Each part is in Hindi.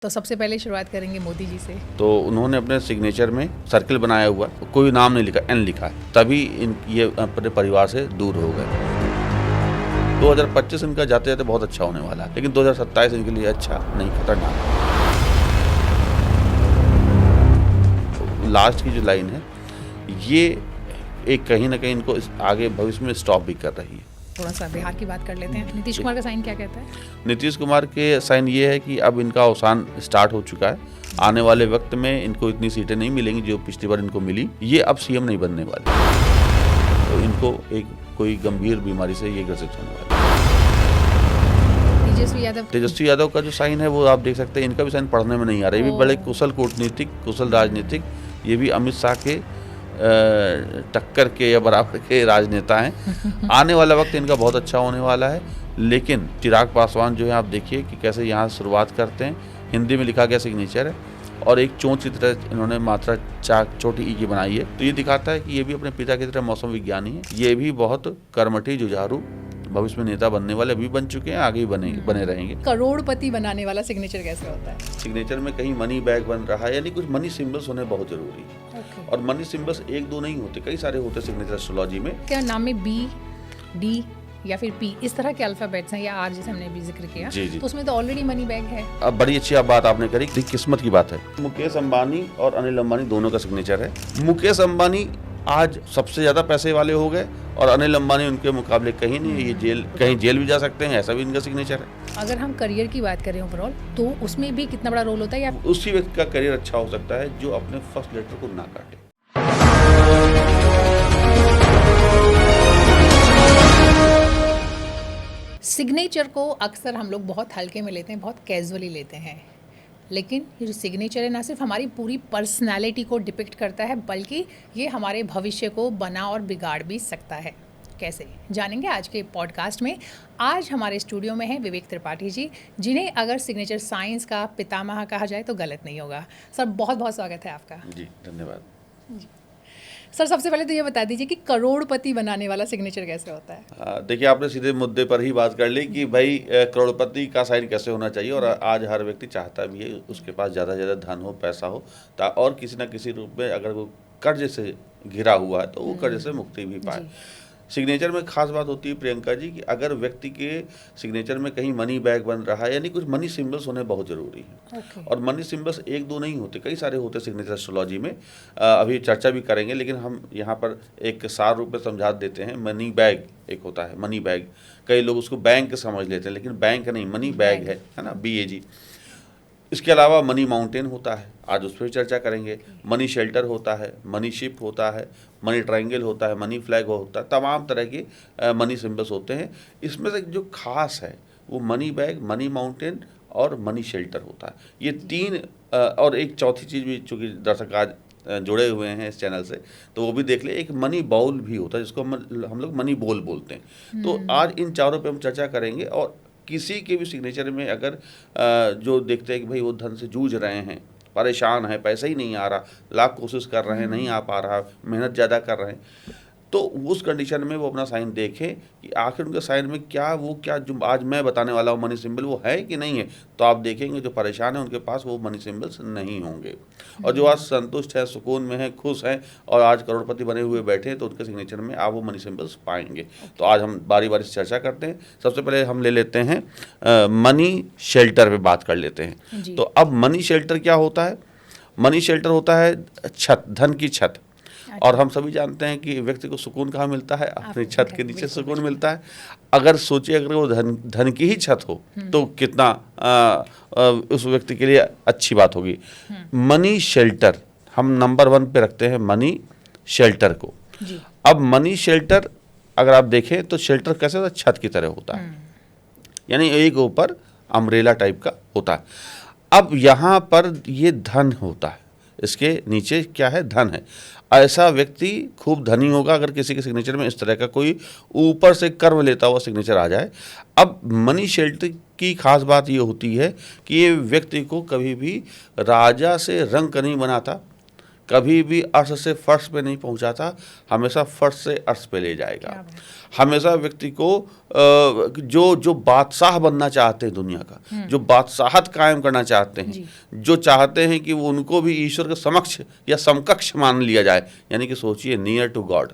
तो सबसे पहले शुरुआत करेंगे मोदी जी से। तो उन्होंने अपने सिग्नेचर में सर्कल बनाया हुआ, कोई नाम नहीं लिखा, एन लिखा है, तभी ये अपने परिवार से दूर हो गए। 2025 इनका जाते जाते बहुत अच्छा होने वाला है, लेकिन 2027 इनके लिए अच्छा नहीं, खतरनाक। लास्ट की जो लाइन है ये एक कहीं ना कहीं इनको आगे भविष्य में स्टॉप भी कर रही है। थोड़ा सा बिहार की बात कर लेते हैं। नीतीश कुमार का साइन क्या कहता है? नीतीश कुमार के साइन ये है कि अब इनका अवसान स्टार्ट हो चुका है। आने वाले वक्त में इनको इतनी सीटें नहीं मिलेंगी जो पिछली बार इनको मिली। ये अब सीएम नहीं बनने वाले, तो इनको एक कोई गंभीर बीमारी से ये ग्रसित होने वाले। तेजस्वी यादव का जो साइन है वो आप देख सकते हैं, इनका भी साइन पढ़ने में नहीं आ रहा है। ये भी बड़े कुशल कूटनीतिक, कुशल राजनीतिक, ये भी अमित शाह के टक्कर के या बराबर के राजनेता हैं। आने वाला वक्त इनका बहुत अच्छा होने वाला है। लेकिन चिराग पासवान जो है, आप देखिए कि कैसे यहाँ शुरुआत करते हैं। हिंदी में लिखा गया सिग्नेचर है और एक चोंच की तरह इन्होंने मात्रा छोटी ई की बनाई है, तो ये दिखाता है कि ये भी अपने पिता की तरह मौसम विज्ञानी है। ये भी बहुत कर्मठी, जुझारू, भविष्य में नेता बनने वाले, अभी बन चुके हैं, आगे भी बने रहेंगे। करोड़पति बनाने वाला सिग्नेचर कैसे होता है? सिग्नेचर में कहीं मनी बैग बन रहा है, यानी कुछ मनी सिंबल्स होने बहुत जरूरी है। और मनी सिंबल्स एक दो नहीं होते, कई सारे होते सिग्नेचर एस्ट्रोलॉजी में। क्या नाम में बी, डी या फिर पी इस तरह के अल्फाबेट्स हैं, या आर जैसे हमने भी जिक्र किया, जी। तो उसमें तो ऑलरेडी मनी बैग है। अब बड़ी अच्छी बात आपने करी, किस्मत की बात है। मुकेश अंबानी और अनिल अंबानी दोनों का सिग्नेचर है। मुकेश अंबानी आज सबसे ज्यादा पैसे वाले हो गए और अनिल अंबानी उनके मुकाबले कहीं नहीं। ये कहीं जेल भी जा सकते हैं, ऐसा भी इनका सिग्नेचर है। अगर हम करियर की बात करें ओवरऑल, तो उसमें भी कितना बड़ा रोल होता है? या उसी व्यक्ति का करियर अच्छा हो सकता है जो अपने फर्स्ट लेटर को ना काटे। सिग्नेचर को अक्सर हम लोग बहुत हल्के में लेते हैं, बहुत कैजुअली लेते हैं, लेकिन ये जो सिग्नेचर है ना सिर्फ हमारी पूरी पर्सनालिटी को डिपिक्ट करता है, बल्कि ये हमारे भविष्य को बना और बिगाड़ भी सकता है। कैसे जानेंगे आज के पॉडकास्ट में। आज हमारे स्टूडियो में हैं विवेक त्रिपाठी जी, जिन्हें अगर सिग्नेचर साइंस का पितामह कहा जाए तो गलत नहीं होगा। सर बहुत बहुत स्वागत है आपका। जी धन्यवाद। जी सर, सबसे पहले तो ये बता दीजिए कि करोड़पति बनाने वाला सिग्नेचर कैसे होता है? देखिए, आपने सीधे मुद्दे पर ही बात कर ली कि भाई करोड़पति का साइन कैसे होना चाहिए। और आज हर व्यक्ति चाहता भी है उसके पास ज़्यादा से ज़्यादा धन हो, पैसा हो, और किसी न किसी रूप में अगर वो कर्ज से घिरा हुआ है तो वो कर्ज से मुक्ति भी पाए। सिग्नेचर में खास बात होती है प्रियंका जी कि अगर व्यक्ति के सिग्नेचर में कहीं मनी बैग बन रहा है, यानी कुछ मनी सिंबल्स होने बहुत जरूरी है। और मनी सिंबल्स एक दो नहीं होते, कई सारे होते सिग्नेचर एस्ट्रोलॉजी में। अभी चर्चा भी करेंगे, लेकिन हम यहाँ पर एक सार रूप में समझा देते हैं। मनी बैग एक होता है, मनी बैग, कई लोग उसको बैंक समझ लेते हैं, लेकिन बैंक नहीं, मनी बैग है ना, BAG। इसके अलावा मनी माउंटेन होता है, आज उस पर चर्चा करेंगे। मनी शेल्टर होता है, मनी शिप होता है, मनी ट्रायंगल होता है, मनी फ्लैग होता है, तमाम तरह के मनी सिंबल्स होते हैं। इसमें से जो खास है वो मनी बैग, मनी माउंटेन और मनी शेल्टर होता है। ये तीन, और एक चौथी चीज़ भी, चूँकि दर्शक आज जुड़े हुए हैं इस चैनल से, तो वो भी देख ले, एक मनी बाउल भी होता है जिसको हम लोग मनी बोल बोलते हैं। तो आज इन चारों पे हम चर्चा करेंगे। और किसी के भी सिग्नेचर में अगर जो देखते हैं कि भाई वो धन से जूझ रहे हैं, परेशान है, पैसा ही नहीं आ रहा, लाख कोशिश कर रहे हैं, नहीं आ पा रहा, मेहनत ज़्यादा कर रहे हैं, तो उस कंडीशन में वो अपना साइन देखें कि आखिर उनके साइन में क्या जो आज मैं बताने वाला हूँ मनी सिंबल वो है कि नहीं है। तो आप देखेंगे जो परेशान है उनके पास वो मनी सिंबल्स नहीं होंगे। और जो आज संतुष्ट है, सुकून में है, खुश हैं और आज करोड़पति बने हुए बैठे हैं, तो उनके सिग्नेचर में आप वो मनी सिंबल्स पाएंगे। तो आज हम बारी बारी से चर्चा करते हैं। सबसे पहले हम ले लेते हैं मनी शेल्टर पे बात कर लेते हैं। तो अब मनी शेल्टर क्या होता है? मनी शेल्टर होता है छत, धन की छत। और हम सभी जानते हैं कि व्यक्ति को सुकून कहाँ मिलता है? अपनी छत के नीचे सुकून मिलता है। अगर सोचिए अगर वो धन की ही छत हो तो कितना उस व्यक्ति के लिए अच्छी बात होगी। मनी शेल्टर हम नंबर 1 पे रखते हैं, मनी शेल्टर को। अब मनी शेल्टर अगर आप देखें तो शेल्टर कैसे होता है? छत की तरह होता है, यानी एक ऊपर अम्ब्रेला टाइप का होता है। अब यहाँ पर ये धन होता है, इसके नीचे क्या है? धन है। ऐसा व्यक्ति खूब धनी होगा अगर किसी के सिग्नेचर में इस तरह का कोई ऊपर से कर्व लेता हुआ सिग्नेचर आ जाए। अब मनी शेल्टर की खास बात ये होती है कि ये व्यक्ति को कभी भी राजा से रंक नहीं बनाता, कभी भी अर्श से फर्श पे नहीं पहुंचाता, हमेशा फर्श से अर्श पे ले जाएगा। हमेशा व्यक्ति को जो बादशाह बनना चाहते हैं दुनिया का, जो बादशाहत कायम करना चाहते हैं, जो चाहते हैं कि वो उनको भी ईश्वर के समक्ष या समकक्ष मान लिया जाए, यानी कि सोचिए नियर टू गॉड,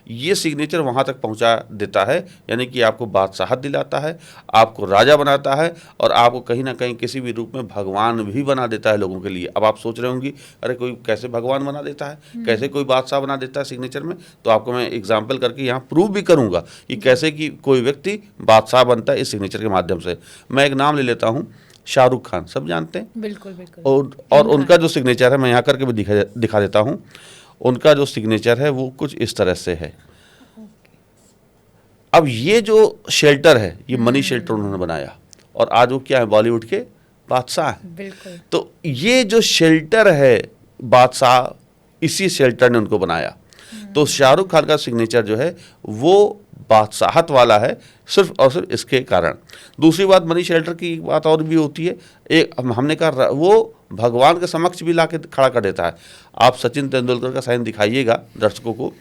ये सिग्नेचर वहाँ तक पहुँचा देता है। यानी कि आपको बादशाहत दिलाता है, आपको राजा बनाता है और आपको कहीं ना कहीं किसी भी रूप में भगवान भी बना देता है लोगों के लिए। अब आप सोच रहे होंगे अरे कोई कैसे भगवान बना देता है, कैसे कोई बादशाह बना देता है सिग्नेचर में। तो आपको मैं एग्जाम्पल करके यहाँ प्रूव भी करूँगा कि कैसे कि कोई व्यक्ति बादशाह बनता है इस सिग्नेचर के माध्यम से। मैं एक नाम ले लेता हूँ, शाहरुख खान, सब जानते हैं। बिल्कुल बिल्कुल। और उनका जो सिग्नेचर है मैं यहाँ करके भी दिखा देता हूँ। उनका जो सिग्नेचर है वो कुछ इस तरह से है। अब ये जो शेल्टर है ये मनी शेल्टर उन्होंने बनाया और आज वो क्या है, बॉलीवुड के बादशाह हैं। बिल्कुल। तो ये जो शेल्टर है बादशाह, इसी शेल्टर ने उनको बनाया। तो शाहरुख खान का सिग्नेचर जो है वो बादशाहत वाला है सिर्फ और सिर्फ इसके कारण। दूसरी बात, मनी शेल्टर की एक बात और भी होती है, एक हमने कहा वो भगवान के समक्ष भी लाके खड़ा कर देता है। आप सचिन तेंदुलकर का साइन दिखाइएगा दर्शकों को,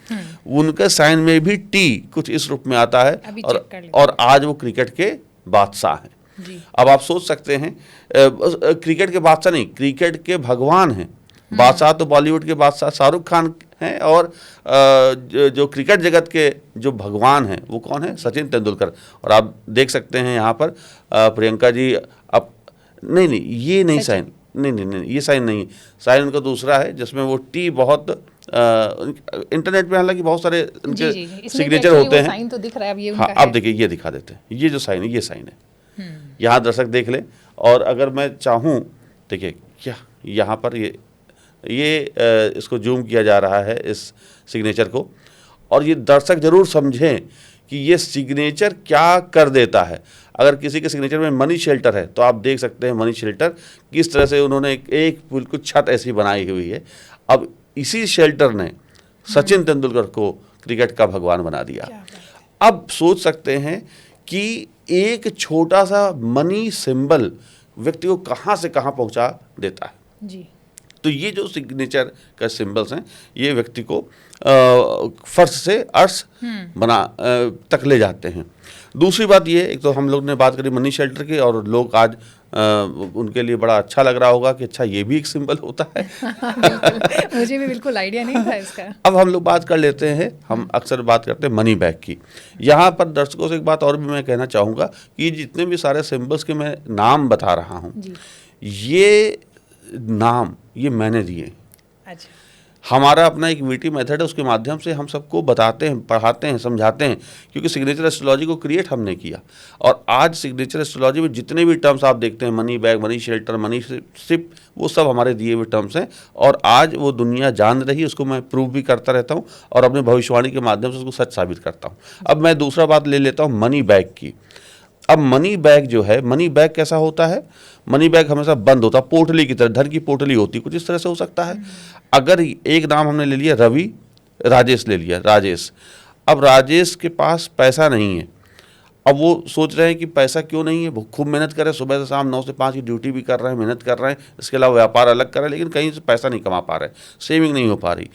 उनके साइन में भी टी कुछ इस रूप में आता है और आज वो क्रिकेट के बादशाह हैं। अब आप सोच सकते हैं क्रिकेट के बादशाह नहीं, क्रिकेट के भगवान हैं। बादशाह तो बॉलीवुड के बादशाह शाहरुख खान हैं और जो क्रिकेट जगत के जो भगवान हैं वो कौन है, सचिन तेंदुलकर। और आप देख सकते हैं यहाँ पर प्रियंका जी, अब नहीं ये नहीं साइन, नहीं ये साइन नहीं, साइन उनका दूसरा है जिसमें वो टी बहुत इंटरनेट पे हालांकि बहुत सारे उनके सिग्नेचर होते हैं। साइन तो दिख रहा है, अब ये हाँ, अब देखिए ये दिखा देते हैं, ये जो साइन है ये साइन है। यहाँ दर्शक देख लें और अगर मैं चाहूँ, देखिए क्या यहाँ पर ये इसको जूम किया जा रहा है इस सिग्नेचर को, और ये दर्शक जरूर समझें कि ये सिग्नेचर क्या कर देता है। अगर किसी के सिग्नेचर में मनी शेल्टर है तो आप देख सकते हैं मनी शेल्टर किस तरह से उन्होंने एक बिल्कुल छत ऐसी बनाई हुई है। अब इसी शेल्टर ने सचिन तेंदुलकर को क्रिकेट का भगवान बना दिया। अब सोच सकते हैं कि एक छोटा सा मनी सिंबल व्यक्ति को कहाँ से कहाँ पहुँचा देता है जी। तो ये जो सिग्नेचर का सिंबल्स हैं ये व्यक्ति को फर्श से अर्श बना तक ले जाते हैं। दूसरी बात ये, एक तो हम लोग ने बात करी मनी शेल्टर की और लोग आज उनके लिए बड़ा अच्छा लग रहा होगा कि अच्छा ये भी एक सिंबल होता है। मुझे भी बिल्कुल आइडिया नहीं था इसका। अब हम लोग बात कर लेते हैं, हम अक्सर बात करते हैं मनी बैग की। यहाँ पर दर्शकों से एक बात और भी मैं कहना चाहूँगा कि जितने भी सारे सिंबल्स के मैं नाम बता रहा हूँ ये नाम ये मैंने दिए। अच्छा। हमारा अपना एक वीटी मेथड है, उसके माध्यम से हम सबको बताते हैं, पढ़ाते हैं, समझाते हैं, क्योंकि सिग्नेचर एस्ट्रोलॉजी को क्रिएट हमने किया। और आज सिग्नेचर एस्ट्रोलॉजी में जितने भी टर्म्स आप देखते हैं, money bag, money shelter, money ship, वो सब हमारे दिए हुए टर्म्स हैं और आज वो दुनिया जान रही है। उसको मैं प्रूव भी करता रहता हूँ और अपने भविष्यवाणी के माध्यम से उसको सच साबित करता हूँ। अब मैं दूसरा बात ले लेता हूँ मनी बैग की। अब मनी बैग जो है, मनी बैग कैसा होता है, मनी बैग हमेशा बंद होता है, पोटली की तरह, धन की पोटली होती है, कुछ इस तरह से हो सकता है। अगर एक नाम हमने ले लिया रवि, राजेश ले लिया, राजेश। अब राजेश के पास पैसा नहीं है। अब वो सोच रहे हैं कि पैसा क्यों नहीं है, वो खूब मेहनत कर रहे हैं, सुबह से शाम 9 से 5 की ड्यूटी भी कर रहे हैं, मेहनत कर रहे हैं, इसके अलावा व्यापार अलग कर रहे हैं, लेकिन कहीं से पैसा नहीं कमा पा रहे, सेविंग नहीं हो पा रही।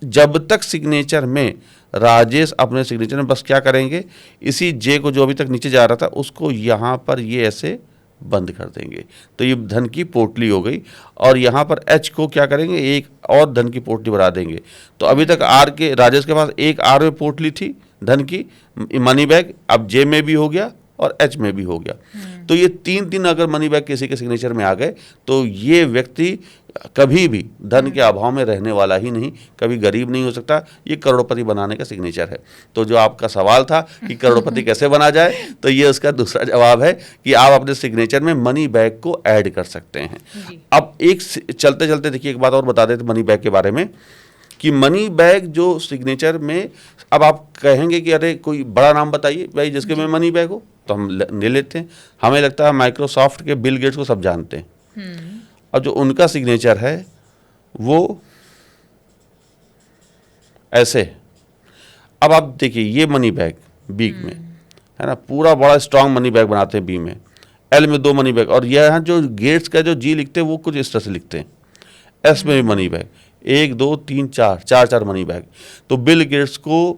जब तक सिग्नेचर में राजेश अपने सिग्नेचर में बस क्या करेंगे, इसी जे को जो अभी तक नीचे जा रहा था उसको यहाँ पर ये ऐसे बंद कर देंगे, तो ये धन की पोटली हो गई। और यहाँ पर एच को क्या करेंगे, एक और धन की पोटली बढ़ा देंगे। तो अभी तक आर के, राजेश के पास एक आर में पोटली थी धन की, मनी बैग, अब जे में भी हो गया और एच में भी हो गया। तो ये तीन अगर मनी बैग किसी के सिग्नेचर में आ गए तो ये व्यक्ति कभी भी धन के अभाव में रहने वाला ही नहीं, कभी गरीब नहीं हो सकता। ये करोड़पति बनाने का सिग्नेचर है। तो जो आपका सवाल था कि करोड़पति कैसे बना जाए, तो ये उसका दूसरा जवाब है कि आप अपने सिग्नेचर में मनी बैग को ऐड कर सकते हैं। अब एक चलते चलते देखिए एक बात और बता देते मनी बैग के बारे में कि मनी बैग जो सिग्नेचर में, अब आप कहेंगे कि अरे कोई बड़ा नाम बताइए भाई जिसके में मनी बैग हो, तो हम ले लेते हैं। हमें लगता है माइक्रोसॉफ्ट के बिल गेट्स को सब जानते हैं। अब जो उनका सिग्नेचर है वो ऐसे। अब आप देखिए ये मनी बैग बी में है ना, पूरा बड़ा स्ट्रांग मनी बैग बनाते हैं बी में, एल में 2 मनी बैग, और यहाँ जो गेट्स का जो जी लिखते हैं वो कुछ इस तरह से लिखते हैं। एस में भी मनी बैग, 1 2 3 4 4 मनी बैग। तो बिल गेट्स को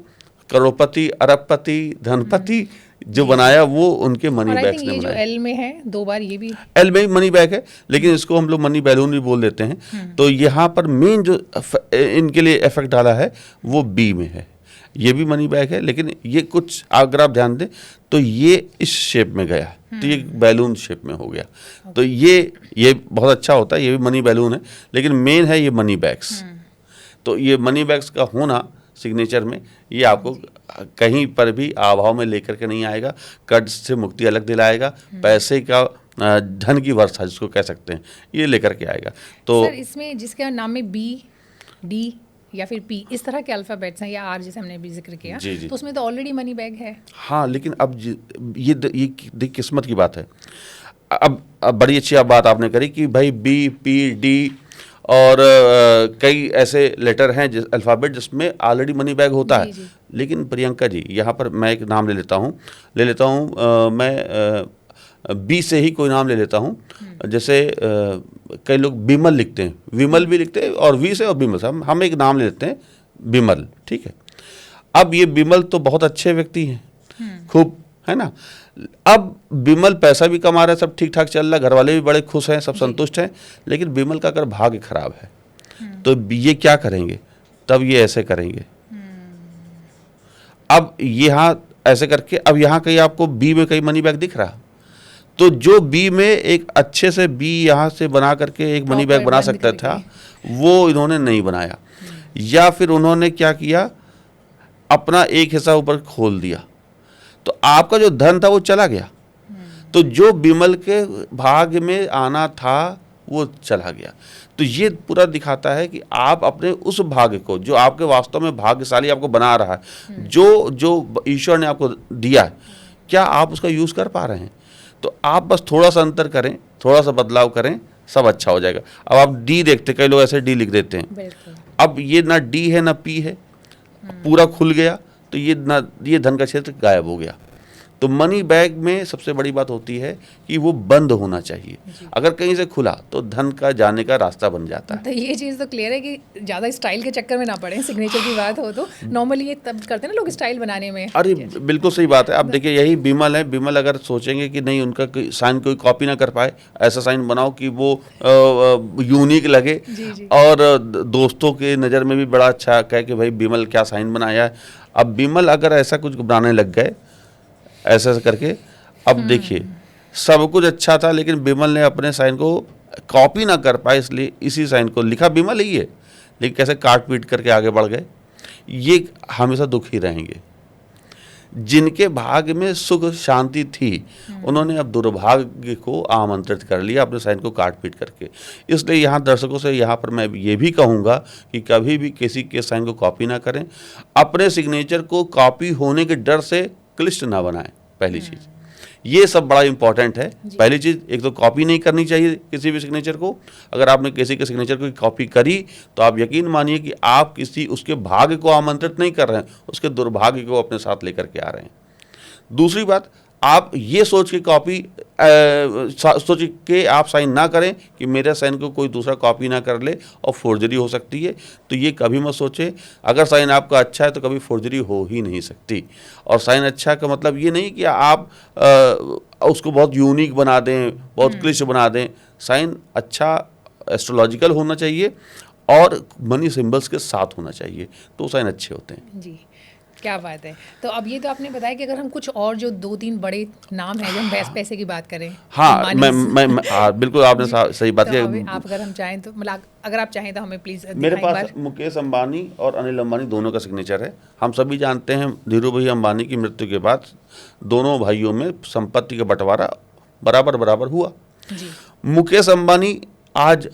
करोड़पति, अरबपति, धनपति जो बनाया वो उनके मनी और आई बैग्स थिंक ने ये जो बनाया। एल में है 2 बार ये भी एल में मनी बैग है, लेकिन इसको हम लोग मनी बैलून भी बोल देते हैं। तो यहाँ पर मेन जो इनके लिए इफेक्ट डाला है वो बी में है। ये भी मनी बैग है, लेकिन ये कुछ अगर आप ध्यान दें तो ये इस शेप में गया, तो ये बैलून शेप में हो गया। तो ये बहुत अच्छा होता है, ये भी मनी बैलून है, लेकिन मेन है ये मनी बैग्स। तो ये मनी बैग्स का होना सिग्नेचर में, ये आपको कहीं पर भी अभाव में लेकर के नहीं आएगा, कर्ज से मुक्ति अलग दिलाएगा, पैसे का धन की वर्षा जिसको कह सकते हैं, ये लेकर के आएगा। तो सर इसमें जिसके नाम में बी, डी या फिर पी इस तरह के अल्फ़ाबेट्स हैं, या आर जैसे हमने भी जिक्र किया, जी, जी। तो उसमें तो ऑलरेडी मनी बैग है। हाँ, लेकिन अब ये देख किस्मत की बात है। अब बड़ी अच्छी बात आपने करी कि भाई बी, पी, डी और कई ऐसे लेटर हैं अल्फ़ाबेट जिसमें ऑलरेडी मनी बैग होता है। जी। लेकिन प्रियंका जी, यहाँ पर मैं एक नाम ले लेता हूँ मैं बी से ही कोई नाम ले लेता हूँ। जैसे कई लोग बिमल लिखते हैं, विमल भी लिखते हैं, और वी से और बिमल से हम एक नाम ले लेते हैं बिमल, ठीक है। अब ये बिमल तो बहुत अच्छे व्यक्ति हैं, खूब, है ना। अब बिमल पैसा भी कमा रहा है, सब ठीक ठाक चल रहा है, घर वाले भी बड़े खुश हैं, सब संतुष्ट हैं, लेकिन बिमल का अगर भाग्य खराब है तो ये क्या करेंगे, तब ये ऐसे करेंगे। अब यहाँ ऐसे करके, अब यहाँ कहीं आपको बी में कहीं मनी बैग दिख रहा, तो जो बी में एक अच्छे से बी यहाँ से बना करके एक मनी बैग बना सकता था, वो इन्होंने नहीं बनाया। या फिर उन्होंने क्या किया, अपना एक हिस्सा ऊपर खोल दिया, तो आपका जो धन था वो चला गया। तो जो बिमल के भाग्य में आना था वो चला गया। तो ये पूरा दिखाता है कि आप अपने उस भाग्य को, जो आपके वास्तव में भाग्यशाली आपको बना रहा है, जो ईश्वर ने आपको दिया है, क्या आप उसका यूज़ कर पा रहे हैं। तो आप बस थोड़ा सा अंतर करें, थोड़ा सा बदलाव करें, सब अच्छा हो जाएगा। अब आप डी देखते, कई लोग ऐसे डी लिख देते हैं। अब ये ना डी है ना पी है, पूरा खुल गया, तो ये धन का क्षेत्र गायब हो गया। तो मनी बैग में सबसे बड़ी बात होती है कि वो बंद होना चाहिए। अगर कहीं से खुला तो धन का जाने का रास्ता बन जाता है। तो ये चीज़ तो क्लियर है कि ज़्यादा स्टाइल के चक्कर में ना पड़े। सिग्नेचर की बात हो तो नॉर्मली ये तब करते हैं ना लोग स्टाइल बनाने में। अरे बिल्कुल सही बात है। अब देखिए यही बिमल है, बिमल अगर सोचेंगे कि नहीं उनका साइन कोई कॉपी ना कर पाए, ऐसा साइन बनाओ कि वो यूनिक लगे और दोस्तों के नज़र में भी बड़ा अच्छा कहे कि भाई बिमल क्या साइन बनाया है। अब बिमल अगर ऐसा कुछ बनाने लग गए ऐसा करके, अब देखिए सब कुछ अच्छा था, लेकिन बिमल ने अपने साइन को कॉपी ना कर पाए, इसलिए इसी साइन को लिखा बिमल ही है, लेकिन कैसे काट पीट करके आगे बढ़ गए। ये हमेशा दुखी रहेंगे। जिनके भाग्य में सुख शांति थी, उन्होंने अब दुर्भाग्य को आमंत्रित कर लिया अपने साइन को काट पीट करके। इसलिए यहाँ दर्शकों से यहाँ पर मैं ये भी कहूँगा कि कभी भी किसी के साइन को कॉपी ना करें, अपने सिग्नेचर को कॉपी होने के डर से क्लिष्ट ना बनाएं। पहली चीज़ ये सब बड़ा इंपॉर्टेंट है। पहली चीज़, एक तो कॉपी नहीं करनी चाहिए किसी भी सिग्नेचर को। अगर आपने किसी के सिग्नेचर को कॉपी करी तो आप यकीन मानिए कि आप किसी उसके भाग्य को आमंत्रित नहीं कर रहे हैं, उसके दुर्भाग्य को अपने साथ लेकर के आ रहे हैं। दूसरी बात, आप ये सोच के आप साइन ना करें कि मेरे साइन को कोई दूसरा कॉपी ना कर ले और फोर्जरी हो सकती है, तो ये कभी मत सोचें। अगर साइन आपका अच्छा है तो कभी फोर्जरी हो ही नहीं सकती। और साइन अच्छा का मतलब ये नहीं कि आप उसको बहुत यूनिक बना दें, बहुत क्लिष्ट बना दें। साइन अच्छा एस्ट्रोलॉजिकल होना चाहिए और मनी सिंबल्स के साथ होना चाहिए, तो साइन अच्छे होते हैं। जी, क्या बात है। तो अब ये तो आपने बताया कि अगर हम कुछ और जो 2-3 बड़े नाम हैं, जो हम पैसे की बात करें। हाँ, मैं बिल्कुल आपने सही बात तो की। आप अगर हम चाहें तो मतलब अगर आप चाहें तो हमें प्लीज़ मेरे पास मुकेश अंबानी और अनिल अंबानी दोनों का सिग्नेचर है। हम सभी जानते हैं धीरू भाई अंबानी की मृत्यु के बाद दोनों भाइयों में संपत्ति का बंटवारा बराबर बराबर हुआ। जी। मुकेश अंबानी आज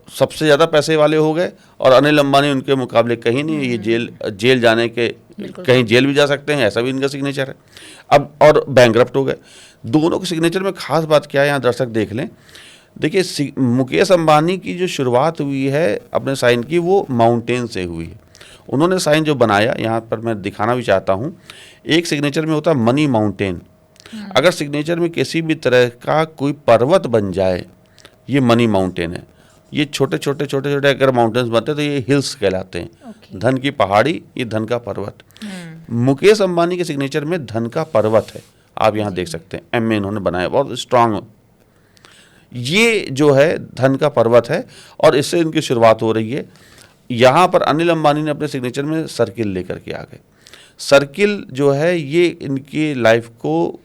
सबसे ज़्यादा पैसे वाले हो गए और अनिल अंबानी उनके मुकाबले कहीं नहीं। ये जेल जाने के, कहीं जेल भी जा सकते हैं, ऐसा भी इनका सिग्नेचर है। अब और बैंकरप्ट हो गए। दोनों के सिग्नेचर में खास बात क्या है, यहाँ दर्शक देख लें। देखिए मुकेश अंबानी की जो शुरुआत हुई है अपने साइन की, वो माउंटेन से हुई है। उन्होंने साइन जो बनाया, यहाँ पर मैं दिखाना भी चाहता हूँ, एक सिग्नेचर में होता है मनी माउंटेन। अगर सिग्नेचर में किसी भी तरह का कोई पर्वत बन जाए, ये मनी माउंटेन है। ये छोटे छोटे छोटे छोटे अगर माउंटेन्स बनते हैं तो ये हिल्स कहलाते हैं। ओके। धन की पहाड़ी, ये धन का पर्वत। मुकेश अंबानी के सिग्नेचर में धन का पर्वत है, आप यहाँ देख सकते हैं, एम में इन्होंने बनाया, बहुत स्ट्रांग। ये जो है धन का पर्वत है और इससे इनकी शुरुआत हो रही है। यहाँ पर अनिल अंबानी ने अपने सिग्नेचर में सर्किल लेकर के आ गए। सर्किल जो है ये इनकी लाइफ को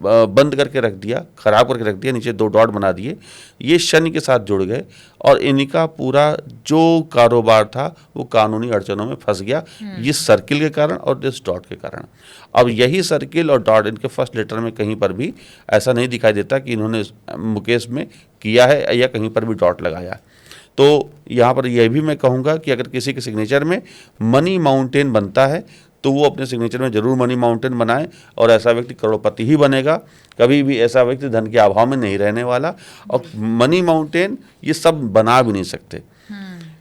बंद करके रख दिया, खराब करके रख दिया, नीचे 2 डॉट बना दिए, ये शनि के साथ जुड़ गए और इनका पूरा जो कारोबार था वो कानूनी अड़चनों में फंस गया, ये सर्किल के कारण और इस डॉट के कारण। अब यही सर्किल और डॉट इनके फर्स्ट लेटर में कहीं पर भी ऐसा नहीं दिखाई देता कि इन्होंने मुकेश में किया है या कहीं पर भी डॉट लगाया। तो यहाँ पर यह भी मैं कहूँगा कि अगर किसी के सिग्नेचर में मनी माउंटेन बनता है तो वो अपने सिग्नेचर में जरूर मनी माउंटेन बनाए और ऐसा व्यक्ति करोड़पति ही बनेगा, कभी भी ऐसा व्यक्ति धन के अभाव में नहीं रहने वाला। और मनी माउंटेन ये सब बना भी नहीं सकते,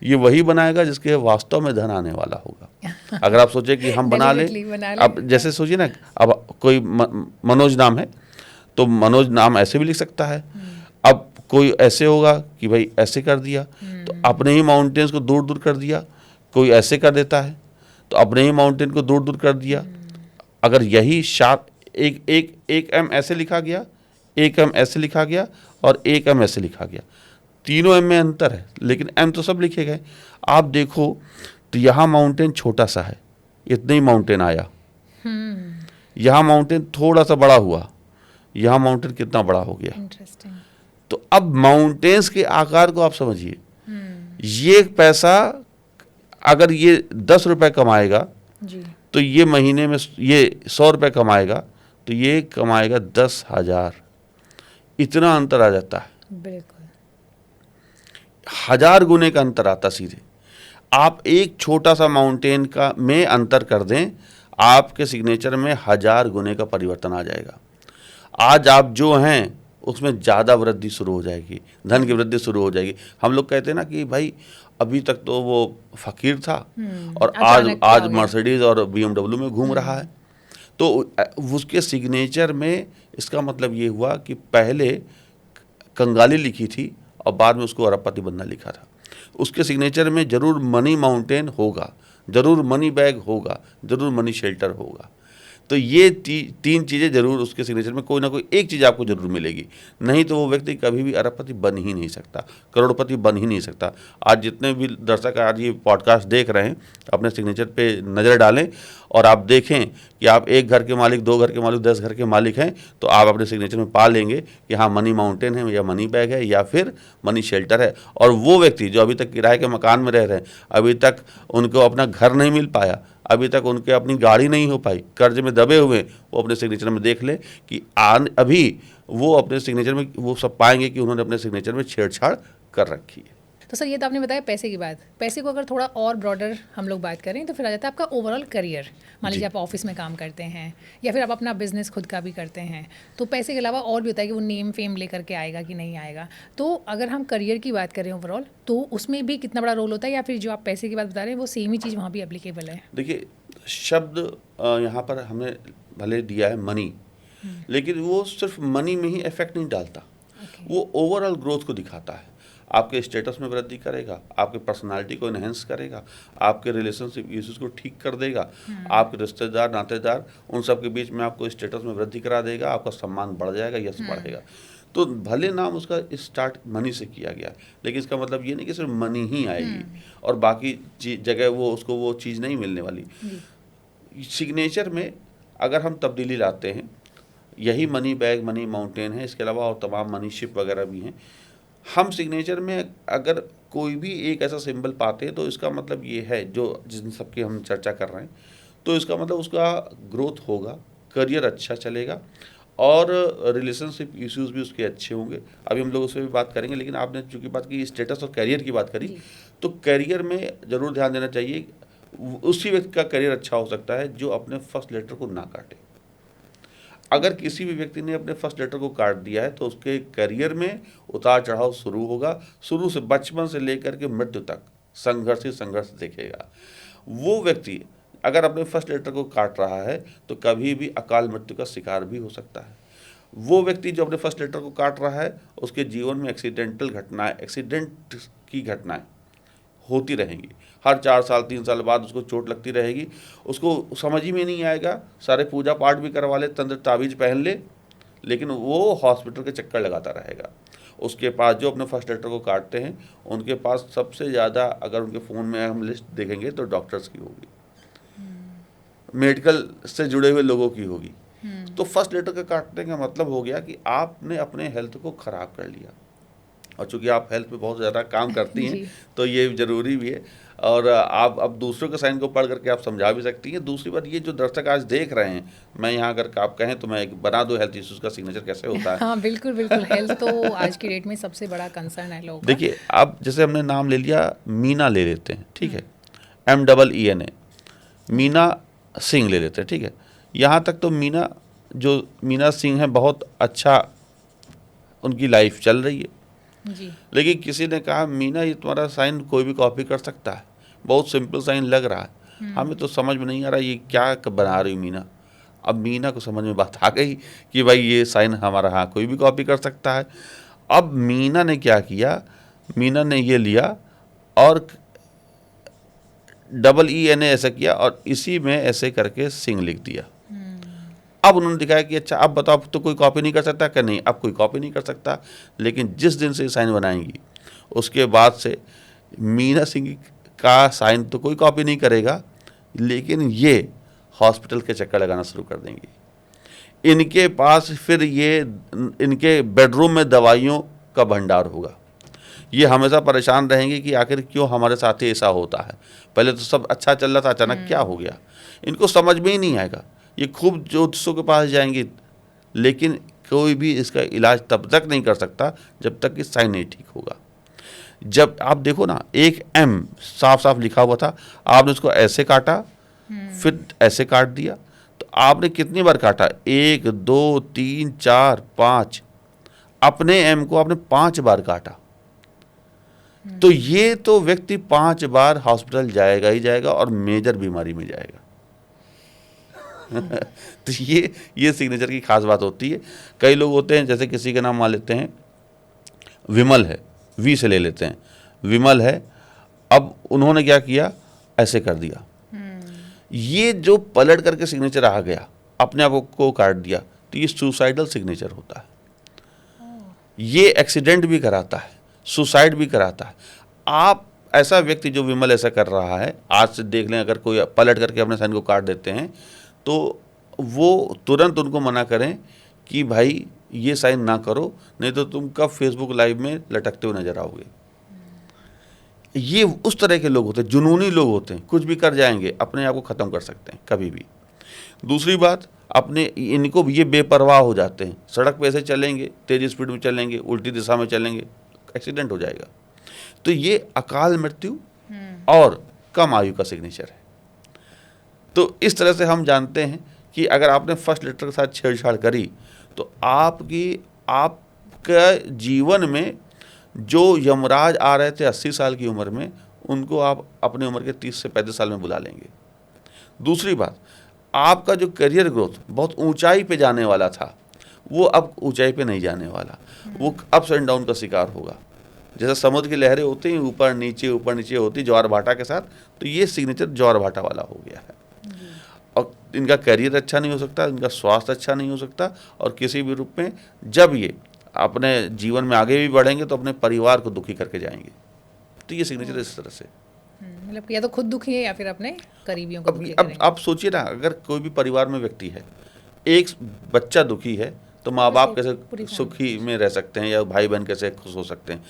ये वही बनाएगा जिसके वास्तव में धन आने वाला होगा। अगर आप सोचे कि हम बना लें, अब जैसे सोचिए ना, अब कोई मनोज नाम है तो मनोज नाम ऐसे भी लिख सकता है। अब कोई ऐसे होगा कि भाई ऐसे कर दिया तो अपने ही माउंटेन्स को दूर दूर कर दिया, कोई ऐसे कर देता है तो अपने ही माउंटेन को दूर दूर कर दिया। अगर यही शार्प एक एम ऐसे लिखा गया, एक एम ऐसे लिखा गया और एक एम ऐसे लिखा गया, तीनों एम में अंतर है लेकिन एम तो सब लिखे गए। आप देखो तो यहाँ माउंटेन छोटा सा है, इतना ही माउंटेन आया, यहाँ माउंटेन थोड़ा सा बड़ा हुआ, यहाँ माउंटेन कितना बड़ा हो गया। इंटरेस्टिंग। तो अब माउंटेन्स के आकार को आप समझिए, ये पैसा अगर ये 10 रुपए कमाएगा जी। तो ये महीने में ये 100 रुपए कमाएगा तो ये कमाएगा 10,000। इतना अंतर आ जाता है, बिल्कुल 1000 गुने का अंतर आता सीधे। आप एक छोटा सा माउंटेन का में अंतर कर दें, आपके सिग्नेचर में 1000 गुने का परिवर्तन आ जाएगा। आज आप जो हैं उसमें ज़्यादा वृद्धि शुरू हो जाएगी, धन की वृद्धि शुरू हो जाएगी। हम लोग कहते हैं ना कि भाई अभी तक तो वो फकीर था और आज मर्सिडीज और BMW में घूम रहा है। तो उसके सिग्नेचर में इसका मतलब ये हुआ कि पहले कंगाली लिखी थी और बाद में उसको अरबपति बनना लिखा था। उसके सिग्नेचर में जरूर मनी माउंटेन होगा, जरूर मनी बैग होगा, जरूर मनी शेल्टर होगा। तो ये 3 चीज़ें जरूर उसके सिग्नेचर में कोई ना कोई एक चीज़ आपको जरूर मिलेगी, नहीं तो वो व्यक्ति कभी भी अरबपति बन ही नहीं सकता, करोड़पति बन ही नहीं सकता। आज जितने भी दर्शक आज ये पॉडकास्ट देख रहे हैं अपने सिग्नेचर पे नज़र डालें और आप देखें कि आप 1 घर के मालिक, 2 घर के मालिक, 10 घर के मालिक हैं तो आप अपने सिग्नेचर में पा लेंगे कि हाँ मनी माउंटेन है या मनी बैग है या फिर मनी शेल्टर है। और वो व्यक्ति जो अभी तक किराए के मकान में रह रहे हैं, अभी तक उनको अपना घर नहीं मिल पाया, अभी तक उनके अपनी गाड़ी नहीं हो पाई, कर्ज में दबे हुए, वो अपने सिग्नेचर में देख ले कि अभी वो अपने सिग्नेचर में वो सब पाएंगे कि उन्होंने अपने सिग्नेचर में छेड़छाड़ कर रखी है। तो सर ये तो आपने बताया पैसे की बात, पैसे को अगर थोड़ा और ब्रॉडर हम लोग बात करें तो फिर आ जाता है आपका ओवरऑल करियर। मान लीजिए आप ऑफिस में काम करते हैं या फिर आप अपना बिजनेस खुद का भी करते हैं, तो पैसे के अलावा और भी होता है कि वो नेम फेम लेकर के आएगा कि नहीं आएगा। तो अगर हम करियर की बात करें ओवरऑल तो उसमें भी कितना बड़ा रोल होता है या फिर जो आप पैसे की बात बता रहे हैं वो सेम ही चीज़ वहाँ भी एप्लीकेबल है? देखिए शब्द यहाँ पर हमने भले दिया है मनी, लेकिन वो सिर्फ मनी में ही इफेक्ट नहीं डालता, वो ओवरऑल ग्रोथ को दिखाता है। आपके स्टेटस में वृद्धि करेगा, आपके पर्सनालिटी को इन्हेंस करेगा, आपके रिलेशनशिप इश्यूज को ठीक कर देगा, आपके रिश्तेदार नातेदार उन सब के बीच में आपको स्टेटस में वृद्धि करा देगा, आपका सम्मान बढ़ जाएगा, यश बढ़ेगा। तो भले नाम उसका स्टार्ट मनी से किया गया, लेकिन इसका मतलब ये नहीं कि सिर्फ मनी ही आएगी और बाकी जगह वो उसको वो चीज़ नहीं मिलने वाली। सिग्नेचर में अगर हम तब्दीली लाते हैं, यही मनी बैग मनी माउंटेन है, इसके अलावा और तमाम मनी शिप वगैरह भी हैं। हम सिग्नेचर में अगर कोई भी एक ऐसा सिंबल पाते हैं तो इसका मतलब ये है, जो जिन सब की हम चर्चा कर रहे हैं, तो इसका मतलब उसका ग्रोथ होगा, करियर अच्छा चलेगा और रिलेशनशिप इश्यूज भी उसके अच्छे होंगे। अभी हम लोग उस पर भी बात करेंगे, लेकिन आपने चूँकि बात की स्टेटस और करियर की बात करी, तो करियर में ज़रूर ध्यान देना चाहिए। उसी व्यक्ति का करियर अच्छा हो सकता है जो अपने फर्स्ट लेटर को ना काटे। अगर किसी भी व्यक्ति ने अपने फर्स्ट लेटर को काट दिया है तो उसके करियर में उतार चढ़ाव शुरू होगा, शुरू से बचपन से लेकर के मृत्यु तक संघर्ष ही संघर्ष देखेगा। वो व्यक्ति अगर अपने फर्स्ट लेटर को काट रहा है तो कभी भी अकाल मृत्यु का शिकार भी हो सकता है। वो व्यक्ति जो अपने फर्स्ट लेटर को काट रहा है, उसके जीवन में एक्सीडेंटल घटनाएं, एक्सीडेंट की घटनाएं होती रहेंगी। हर 4 साल 3 साल बाद उसको चोट लगती रहेगी, उसको समझ ही में नहीं आएगा, सारे पूजा पाठ भी करवा ले, तंत्र ताबीज पहन ले, लेकिन वो हॉस्पिटल के चक्कर लगाता रहेगा। उसके पास जो अपने फर्स्ट लेटर को काटते हैं, उनके पास सबसे ज़्यादा, अगर उनके फ़ोन में हम लिस्ट देखेंगे तो डॉक्टर्स की होगी, मेडिकल से जुड़े हुए लोगों की होगी। तो फर्स्ट लेटर का काटने का मतलब हो गया कि आपने अपने हेल्थ को ख़राब कर लिया। और चूंकि आप हेल्थ पे बहुत ज़्यादा काम करती हैं तो ये ज़रूरी भी है, और आप अब दूसरों के साइन को पढ़ करके आप समझा भी सकती हैं। दूसरी बात, ये जो दर्शक आज देख रहे हैं, मैं यहाँ अगर आप कहें तो मैं एक बना दूँ हेल्थ इश्यूज़ का सिग्नेचर कैसे होता है। हाँ बिल्कुल बिल्कुल, हेल्थ तो आज की डेट में सबसे बड़ा कंसर्न है लोगों का। देखिए, अब जैसे हमने नाम ले लिया, मीना ले लेते हैं, ठीक है, MEENA, मीना सिंह ले लेते हैं, ठीक है। यहाँ तक तो मीना सिंह है, बहुत अच्छा उनकी लाइफ चल रही है। जी। लेकिन किसी ने कहा, मीना ये तुम्हारा साइन कोई भी कॉपी कर सकता है, बहुत सिंपल साइन लग रहा है, हमें तो समझ में नहीं आ रहा ये क्या बना रही मीना। अब मीना को समझ में बात आ गई कि भाई ये साइन हमारा, हाँ कोई भी कॉपी कर सकता है। अब मीना ने क्या किया, मीना ने ये लिया और EENA ऐसा किया और इसी में ऐसे करके सिंह लिख दिया। अब उन्होंने दिखाया कि अच्छा अब बताओ, तो कोई कॉपी नहीं कर सकता क्या? नहीं, अब कोई कॉपी नहीं कर सकता। लेकिन जिस दिन से साइन बनाएंगी उसके बाद से मीना सिंह का साइन तो कोई कॉपी नहीं करेगा, लेकिन ये हॉस्पिटल के चक्कर लगाना शुरू कर देंगी। इनके पास फिर ये इनके बेडरूम में दवाइयों का भंडार होगा। ये हमेशा परेशान रहेंगे कि आखिर क्यों हमारे साथ ही ऐसा होता है। पहले तो सब अच्छा चल रहा था, अचानक क्या हो गया, इनको समझ में ही नहीं आएगा। ये खूब ज्योतिषों के पास जाएंगे, लेकिन कोई भी इसका इलाज तब तक नहीं कर सकता जब तक कि साइन नहीं ठीक होगा। जब आप देखो ना, एक M साफ साफ लिखा हुआ था, आपने उसको ऐसे काटा, फिर ऐसे काट दिया, तो आपने कितनी बार काटा? 1 2 3 4 5, अपने M को आपने 5 बार काटा। तो ये तो व्यक्ति 5 बार हॉस्पिटल जाएगा ही जाएगा और मेजर बीमारी में जाएगा। तो ये सिग्नेचर की खास बात होती है। कई लोग होते हैं, जैसे किसी का नाम मान लेते हैं विमल है, V से ले लेते हैं, विमल है, अब उन्होंने क्या किया, ऐसे कर दिया। ये जो पलट करके सिग्नेचर आ गया, अपने आप को काट दिया, तो ये सुसाइडल सिग्नेचर होता है। ये एक्सीडेंट भी कराता है, सुसाइड भी कराता है। आप ऐसा व्यक्ति जो विमल ऐसा कर रहा है, आज से देख लें, अगर कोई पलट करके अपने साइन को काट देते हैं तो वो तुरंत उनको मना करें कि भाई ये साइन ना करो, नहीं तो तुम कब फेसबुक लाइव में लटकते हुए नजर आओगे। ये उस तरह के लोग होते हैं, जुनूनी लोग होते हैं, कुछ भी कर जाएंगे, अपने आप को ख़त्म कर सकते हैं कभी भी। दूसरी बात, अपने इनको ये बेपरवाह हो जाते हैं, सड़क पे ऐसे चलेंगे, तेज़ स्पीड में चलेंगे, उल्टी दिशा में चलेंगे, एक्सीडेंट हो जाएगा। तो ये अकाल मृत्यु और कम आयु का सिग्नेचर है। तो इस तरह से हम जानते हैं कि अगर आपने फर्स्ट लेटर के साथ छेड़छाड़ करी तो आपका जीवन में जो यमराज आ रहे थे 80 साल की उम्र में, उनको आप अपनी उम्र के 30 से 35 साल में बुला लेंगे। दूसरी बात, आपका जो करियर ग्रोथ बहुत ऊंचाई पे जाने वाला था, वो अब ऊंचाई पे नहीं जाने वाला, वो अप्स एंड डाउन का शिकार होगा। जैसे समुद्र की लहरें होती हैं, ऊपर नीचे होती, ज्वार भाटा के साथ, तो ये सिग्नेचर ज्वार भाटा वाला हो गया है। और इनका करियर अच्छा नहीं हो सकता, इनका स्वास्थ्य अच्छा नहीं हो सकता, और किसी भी रूप में जब ये अपने जीवन में आगे भी बढ़ेंगे तो अपने परिवार को दुखी करके जाएंगे। तो ये सिग्नेचर इस तरह से, मतलब या तो खुद दुखी है या फिर अपने करीबियों को दुखी अब करेंगे। आप सोचिए ना, अगर कोई भी परिवार में व्यक्ति है, एक बच्चा दुखी है तो माँ बाप कैसे सुखी में रह सकते हैं, या भाई बहन कैसे खुश हो सकते हैं।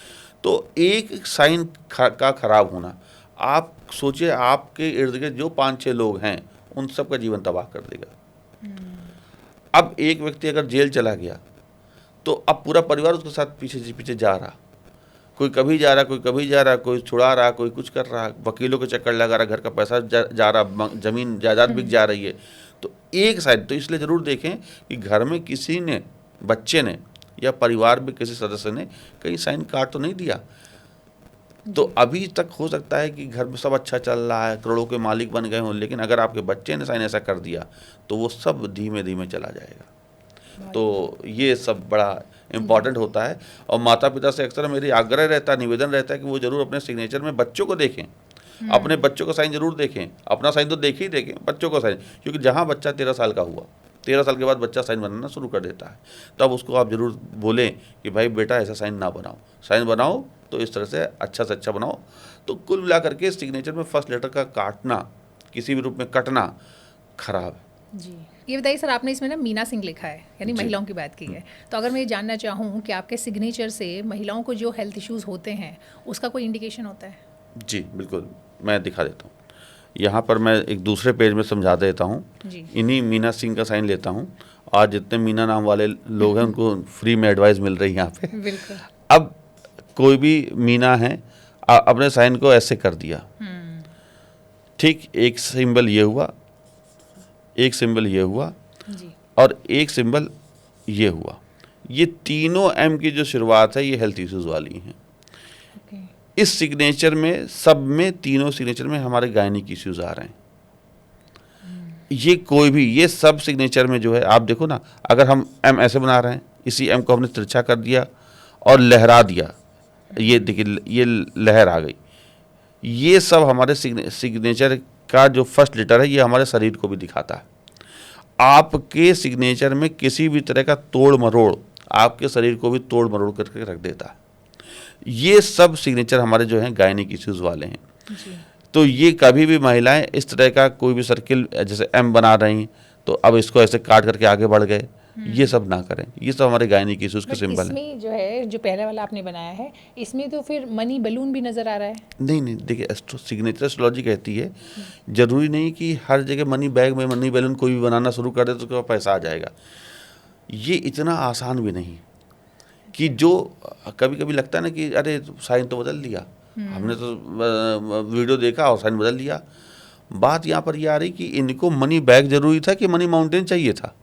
तो एक साइन का खराब होना, आप सोचिए आपके इर्द गिर्द जो 5-6 लोग हैं उन सब का जीवन तबाह कर देगा। अब एक व्यक्ति अगर जेल चला गया तो अब पूरा परिवार उसके साथ पीछे जा रहा, कोई कभी जा रहा, कोई कभी जा रहा, कोई छुड़ा रहा, कोई कुछ कर रहा, वकीलों के चक्कर लगा रहा, घर का पैसा जा रहा, जमीन जायदाद बिक जा रही है। तो एक साइड तो इसलिए ज़रूर देखें कि घर में किसी ने, बच्चे ने या परिवार में किसी सदस्य ने कहीं साइन काट तो नहीं दिया। तो अभी तक हो सकता है कि घर में सब अच्छा चल रहा है, करोड़ों के मालिक बन गए हों, लेकिन अगर आपके बच्चे ने साइन ऐसा कर दिया तो वो सब धीमे धीमे चला जाएगा। तो ये सब बड़ा इम्पॉर्टेंट होता है। और माता पिता से अक्सर मेरी आग्रह रहता है, निवेदन रहता है कि वो जरूर अपने सिग्नेचर में बच्चों को देखें, अपने बच्चों का साइन जरूर देखें। अपना साइन तो देखे ही देखें, बच्चों का साइन, क्योंकि जहाँ बच्चा 13 साल का हुआ, 13 साल के बाद बच्चा साइन बनाना शुरू कर देता है, तब उसको आप जरूर बोलें कि भाई बेटा ऐसा साइन ना बनाओ, साइन बनाओ तो इस तरह से अच्छा बनाओ। तो कुल मिला करके सिग्नेचर में फर्स्ट लेटर का काटना, किसी भी रूप में कटना खराब है। जी, ये बताइए सर, आपने इसमें ना मीना सिंह लिखा है, यानी महिलाओं की बात की है, तो अगर मैं ये जानना चाहूँ कि आपके सिग्नेचर से महिलाओं को जो हेल्थ इश्यूज होते हैं उसका कोई इंडिकेशन होता है? जी बिल्कुल, मैं दिखा देता हूँ। यहाँ पर मैं एक दूसरे पेज में समझा देता हूँ। इन्हीं मीना सिंह का साइन लेता हूँ। आज जितने मीना नाम वाले लोग हैं उनको फ्री में एडवाइस मिल रही है यहाँ पे। बिल्कुल। अब कोई भी मीना है, अपने साइन को ऐसे कर दिया, ठीक, एक सिंबल ये हुआ, एक सिंबल ये हुआ जी। और एक सिंबल ये हुआ। ये तीनों एम की जो शुरुआत है ये हेल्थ इश्यूज वाली हैं। इस सिग्नेचर में, सब में, तीनों सिग्नेचर में हमारे गायनिक इश्यूज आ रहे हैं। ये कोई भी, ये सब सिग्नेचर में जो है, आप देखो ना, अगर हम एम ऐसे बना रहे हैं, इसी एम को हमने तिरछा कर दिया और लहरा दिया, ये देखिए ये लहर आ गई। ये सब हमारे सिग्नेचर का जो फर्स्ट लेटर है ये हमारे शरीर को भी दिखाता है। आपके सिग्नेचर में किसी भी तरह का तोड़ मरोड़ आपके शरीर को भी तोड़ मरोड़ करके रख देता है। ये सब सिग्नेचर हमारे जो हैं गायनिक इश्यूज वाले हैं जी। तो ये कभी भी महिलाएं इस तरह का कोई भी सर्किल जैसे एम बना रही तो अब इसको ऐसे काट करके आगे बढ़ गए, ये सब ना करें। ये सब हमारे गायनिक इश्यूज के सिंबल हैं। इसमें जो है, जो पहले वाला आपने बनाया है, इसमें तो फिर मनी बैलून भी नजर आ रहा है। नहीं, देखिए सिग्नेचर एस्ट्रोलॉजी कहती है जरूरी नहीं कि हर जगह मनी बैग में मनी बैलून कोई भी बनाना शुरू कर दे तो उसके बाद पैसा आ जाएगा। ये इतना आसान भी नहीं कि जो कभी कभी लगता है ना कि अरे साइन तो बदल दिया, हमने तो वीडियो देखा और साइन बदल दिया। बात यहाँ पर ये आ रही कि इनको मनी बैग जरूरी था कि मनी माउंटेन चाहिए था,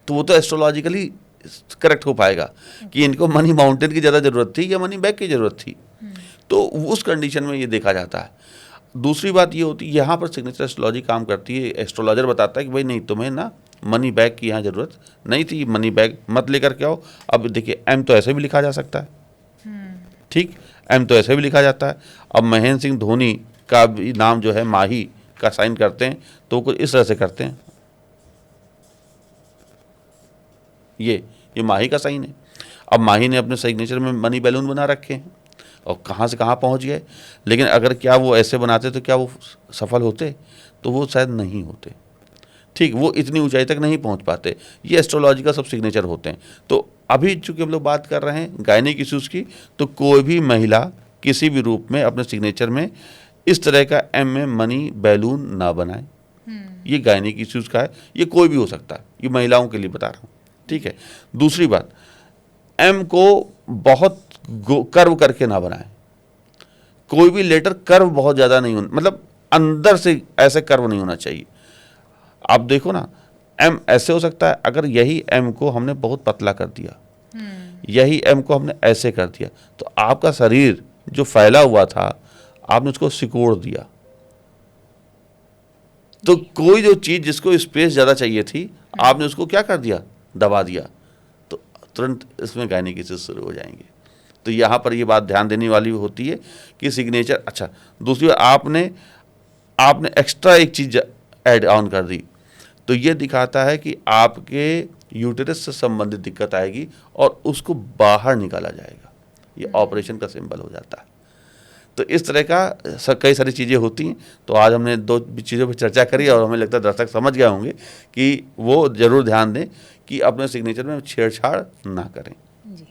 तो वो तो एस्ट्रोलॉजिकली करेक्ट हो पाएगा कि इनको मनी माउंटेन की ज़्यादा ज़रूरत थी या मनी बैग की ज़रूरत थी, तो उस कंडीशन में ये देखा जाता है। दूसरी बात ये होती है, यहाँ पर सिग्नेचर एस्ट्रोलॉजी काम करती है, एस्ट्रोलॉजर बताता है कि भाई नहीं, तुम्हें ना मनी बैग की यहाँ ज़रूरत नहीं थी, मनी बैग मत लेकर के आओ। अब देखिए एम तो ऐसे भी लिखा जा सकता है, ठीक, एम तो ऐसे भी लिखा जाता है। अब महेंद्र सिंह धोनी का भी नाम जो है माही का साइन करते हैं तो कुछ इस तरह से करते हैं, ये माही का साइन है। अब माही ने अपने सिग्नेचर में मनी बैलून बना रखे हैं और कहाँ से कहाँ पहुँच गए, लेकिन अगर क्या वो ऐसे बनाते तो क्या वो सफल होते? तो वो शायद नहीं होते, ठीक, वो इतनी ऊंचाई तक नहीं पहुंच पाते। ये एस्ट्रोलॉजी का सब सिग्नेचर होते हैं। तो अभी चूंकि हम लोग बात कर रहे हैं गायनिक इश्यूज की, तो कोई भी महिला किसी भी रूप में अपने सिग्नेचर में इस तरह का एम में मनी बैलून ना बनाए। ये गायनिक इश्यूज का है, ये कोई भी हो सकता है, ये महिलाओं के लिए बता रहा हूँ, ठीक है। दूसरी बात, एम को बहुत कर्व करके ना बनाए। कोई भी लेटर कर्व बहुत ज़्यादा नहीं होना, मतलब अंदर से ऐसे कर्व नहीं होना चाहिए। आप देखो ना, एम ऐसे हो सकता है, अगर यही एम को हमने बहुत पतला कर दिया, यही एम को हमने ऐसे कर दिया, तो आपका शरीर जो फैला हुआ था आपने उसको सिकोड़ दिया। तो कोई जो चीज जिसको स्पेस ज्यादा चाहिए थी आपने उसको क्या कर दिया, दबा दिया, तो तुरंत इसमें गायनिक इश्यूज शुरू हो जाएंगे। तो यहाँ पर ये बात ध्यान देने वाली होती है कि सिग्नेचर, अच्छा दूसरी बात, आपने एक्स्ट्रा एक चीज ऐड ऑन कर दी तो ये दिखाता है कि आपके यूटेरस से संबंधित दिक्कत आएगी और उसको बाहर निकाला जाएगा। ये ऑपरेशन का सिंबल हो जाता है। तो इस तरह का कई सारी चीज़ें होती हैं। तो आज हमने दो चीज़ों पर चर्चा करी और हमें लगता है दर्शक समझ गए होंगे कि वो ज़रूर ध्यान दें कि अपने सिग्नेचर में छेड़छाड़ ना करें। जी,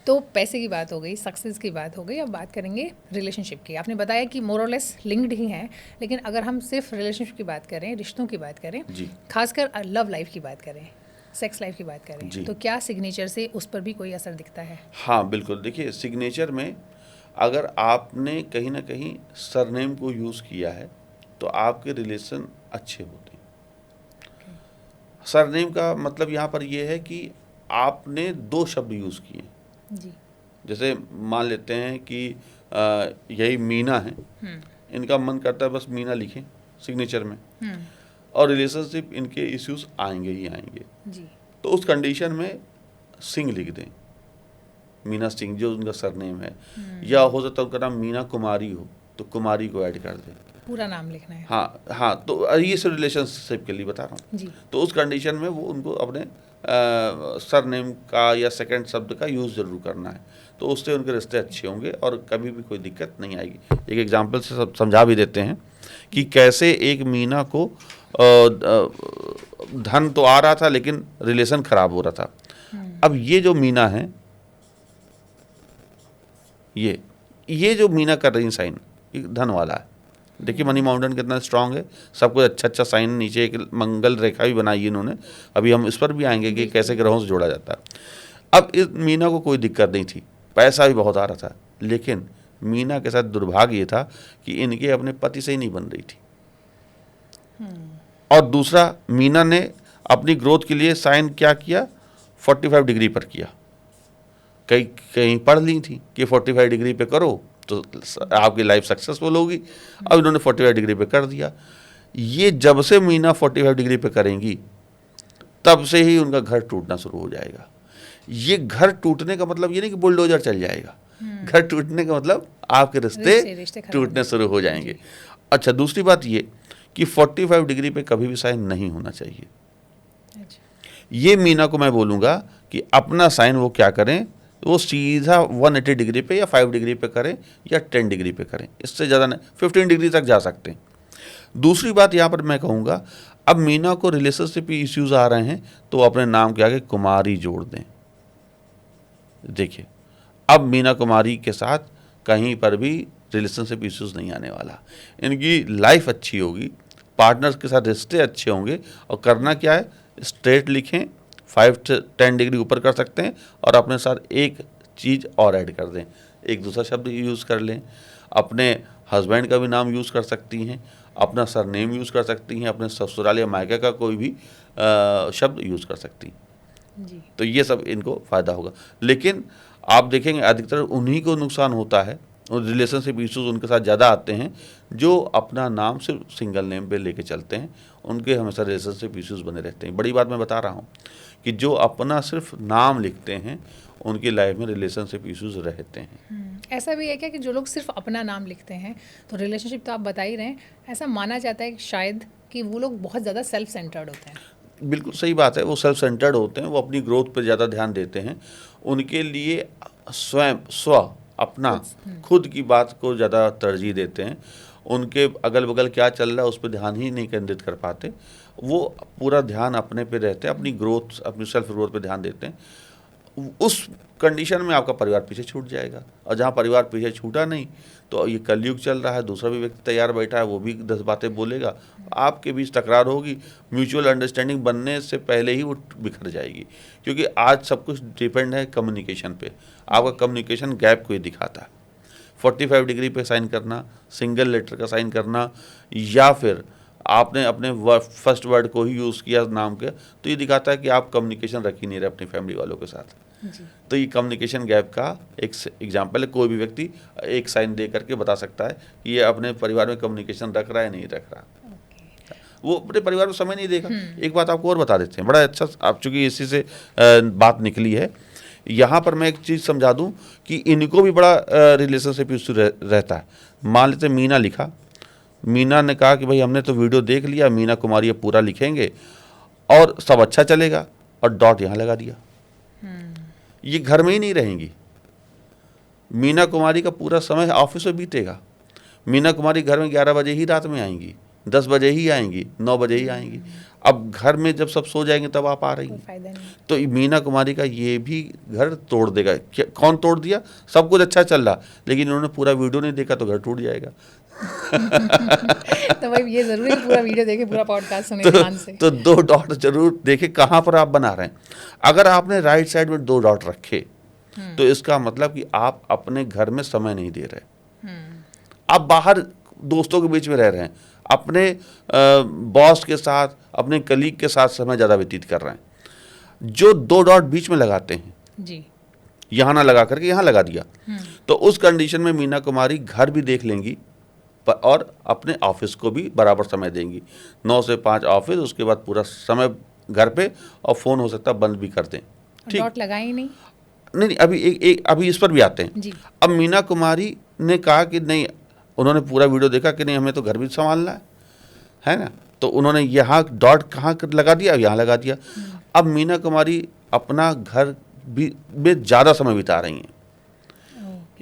तो पैसे की बात हो गई, सक्सेस की बात हो गई, अब बात करेंगे रिलेशनशिप की। आपने बताया कि मोर और लेस लिंक्ड ही हैं, लेकिन अगर हम सिर्फ रिलेशनशिप की बात करें, रिश्तों की बात करें, खासकर लव लाइफ की बात करें, सेक्स लाइफ की बात करें, तो क्या सिग्नेचर से उस पर भी कोई असर दिखता है? हाँ बिल्कुल, देखिए सिग्नेचर में अगर आपने कहीं ना कहीं सरनेम को यूज़ किया है तो आपके रिलेशन अच्छे होते हैं। सरनेम का मतलब यहाँ पर यह है कि आपने दो शब्द यूज़ किए जी। जैसे मान लेते हैं कि यही मीना है, इनका मन करता है बस मीना लिखें सिग्नेचर में, और रिलेशनशिप इनके इश्यूज आएंगे ही आएंगे। जी। तो उस कंडीशन में सिंह लिख दें, मीना सिंह जो उनका सरनेम है, या हो सकता है उनका नाम मीना कुमारी हो तो कुमारी को ऐड कर दें, पूरा नाम लिखना है। हाँ हाँ, तो ये सब रिलेशनशिप के लिए बता रहा हूँ। जी। तो उस कंडीशन में वो उनको अपने सरनेम का या सेकंड शब्द का यूज़ ज़रूर करना है, तो उससे उनके रिश्ते अच्छे होंगे और कभी भी कोई दिक्कत नहीं आएगी। एक एग्जांपल से सब समझा भी देते हैं कि कैसे एक मीना को धन तो आ रहा था लेकिन रिलेशन खराब हो रहा था। अब ये जो मीना है, ये जो मीना कर रही साइन, धन वाला है। देखिए मनी माउंटेन कितना स्ट्रांग है, सब कुछ अच्छा अच्छा साइन, नीचे एक मंगल रेखा भी बनाई है इन्होंने। अभी हम इस पर भी आएंगे कि कैसे ग्रहों से जोड़ा जाता है। अब इस मीना को कोई दिक्कत नहीं थी, पैसा भी बहुत आ रहा था, लेकिन मीना के साथ दुर्भाग्य ये था कि इनके अपने पति से ही नहीं बन रही थी। और दूसरा, मीना ने अपनी ग्रोथ के लिए साइन क्या किया, 45 डिग्री पर किया। कहीं कहीं पढ़ ली थी कि 45 डिग्री पे करो तो आपकी लाइफ सक्सेसफुल होगी। अब इन्होंने 45 डिग्री पे कर दिया। ये जब से मीना 45 डिग्री पे करेंगी तब से ही उनका घर टूटना शुरू हो जाएगा। ये घर टूटने का मतलब ये नहीं कि बुलडोजर चल जाएगा, घर टूटने का मतलब आपके रिश्ते टूटने शुरू हो जाएंगे। अच्छा, दूसरी बात ये कि 45 डिग्री पे कभी भी साइन नहीं होना चाहिए। ये मीना को मैं बोलूँगा कि अपना साइन वो क्या करें, वो सीधा 180 डिग्री पे या 5 डिग्री पे करें या 10 डिग्री पे करें, इससे ज़्यादा नहीं, 15 डिग्री तक जा सकते हैं। दूसरी बात यहाँ पर मैं कहूँगा, अब मीना को रिलेशनशिप इश्यूज़ आ रहे हैं तो अपने नाम के आगे कुमारी जोड़ दें। देखिए, अब मीना कुमारी के साथ कहीं पर भी रिलेशनशिप इश्यूज़ नहीं आने वाला, इनकी लाइफ अच्छी होगी, पार्टनर्स के साथ रिश्ते अच्छे होंगे। और करना क्या है, स्ट्रेट लिखें, 5 से 10 डिग्री ऊपर कर सकते हैं, और अपने साथ एक चीज़ और ऐड कर दें, एक दूसरा शब्द यूज़ कर लें। अपने हस्बैंड का भी नाम यूज़ कर सकती हैं, अपना सरनेम यूज़ कर सकती हैं, अपने ससुराल या मायके का कोई भी शब्द यूज़ कर सकती हैं जी। तो ये सब इनको फ़ायदा होगा। लेकिन आप देखेंगे अधिकतर उन्हीं को नुकसान होता है, और रिलेशनशिप इश्यूज़ उनके साथ ज़्यादा आते हैं जो अपना नाम सिर्फ सिंगल नेम पे लेके चलते हैं, उनके हमेशा रिलेशनशिप इश्यूज़ बने रहते हैं। बड़ी बात मैं बता रहा हूँ कि जो अपना सिर्फ नाम लिखते हैं उनकी लाइफ में रिलेशनशिप इश्यूज़ रहते हैं। ऐसा भी है क्या कि जो लोग सिर्फ अपना नाम लिखते हैं, तो रिलेशनशिप तो आप बता ही रहे हैं, ऐसा माना जाता है कि शायद कि वो लोग बहुत ज़्यादा सेल्फ सेंटर्ड होते हैं। बिल्कुल सही बात है, वो सेल्फ सेंटर्ड होते हैं, वो अपनी ग्रोथ पर ज़्यादा ध्यान देते हैं। उनके लिए अपना खुद की बात को ज़्यादा तरजीह देते हैं। उनके अगल बगल क्या चल रहा है उस पर ध्यान ही नहीं केंद्रित कर पाते, वो पूरा ध्यान अपने पे रहते हैं, अपनी ग्रोथ, अपनी सेल्फ ग्रोथ पे ध्यान देते हैं। उस कंडीशन में आपका परिवार पीछे छूट जाएगा, और जहाँ परिवार पीछे छूटा नहीं तो ये कलयुग चल रहा है, दूसरा भी व्यक्ति तैयार बैठा है, वो भी 10 बातें बोलेगा, आपके बीच तकरार होगी, म्यूचुअल अंडरस्टैंडिंग बनने से पहले ही वो बिखर जाएगी। क्योंकि आज सब कुछ डिपेंड है कम्युनिकेशन पे, आपका कम्युनिकेशन गैप को ही दिखाता है। 45 डिग्री पे साइन करना, सिंगल लेटर का साइन करना, या फिर आपने अपने फर्स्ट वर्ड को ही यूज़ किया नाम के, तो ये दिखाता है कि आप कम्युनिकेशन रख ही नहीं रहे अपनी फैमिली वालों के साथ जी। तो ये कम्युनिकेशन गैप का एक एग्जाम्पल है। कोई भी व्यक्ति एक साइन दे करके बता सकता है कि ये अपने परिवार में कम्युनिकेशन रख रहा है नहीं रख रहा, वो अपने परिवार में समय नहीं देगा। एक बात आपको और बता देते हैं, बड़ा अच्छा, आप चूँकि इसी से बात निकली है, यहाँ पर मैं एक चीज़ समझा दूँ कि इनको भी बड़ा रिलेशनशिप इशू रहता है। मान लेते मीना लिखा, मीना ने कहा कि भाई हमने तो वीडियो देख लिया, मीना कुमारी अब पूरा लिखेंगे और सब अच्छा चलेगा, और डॉट यहाँ लगा दिया, ये घर में ही नहीं रहेंगी। मीना कुमारी का पूरा समय ऑफिस में बीतेगा। मीना कुमारी घर में 11 बजे ही रात में आएंगी, 10 बजे ही आएंगी, 9 बजे ही आएंगी। अब घर में जब सब सो जाएंगे तब आप आ रही हैं, तो मीना कुमारी का ये भी घर तोड़ देगा। कौन तोड़ दिया? सब कुछ अच्छा चल रहा, लेकिन इन्होंने पूरा वीडियो नहीं देखा तो घर टूट जाएगा। तो भाई ये जरूरी है पूरा वीडियो देखे, पूरा पॉडकास्ट सुने ध्यान से। तो 2 डॉट जरूर देखे कहाँ पर आप बना रहे हैं। अगर आपने राइट साइड में 2 डॉट रखे तो इसका मतलब कि आप अपने घर में समय नहीं दे रहे, आप बाहर दोस्तों के बीच में रह रहे हैं, अपने बॉस के साथ, अपने कलीग के साथ समय ज़्यादा व्यतीत कर रहे हैं। जो 2 डॉट बीच में लगाते हैं जी, यहाँ ना लगा करके यहाँ लगा दिया, तो उस कंडीशन में मीना कुमारी घर भी देख लेंगी और अपने ऑफिस को भी बराबर समय देंगी। 9 से 5 ऑफिस, उसके बाद पूरा समय घर पे, और फ़ोन हो सकता है बंद भी कर दें। ठीक, डॉट लगाए ही नहीं। नहीं अभी अभी इस पर भी आते हैं। जी। अब मीना कुमारी ने कहा कि नहीं, उन्होंने पूरा वीडियो देखा कि नहीं हमें तो घर भी संभालना है ना, तो उन्होंने यहाँ डॉट कहाँ लगा दिया, यहाँ लगा दिया। अब मीना कुमारी अपना घर भी में ज़्यादा समय बिता रही हैं।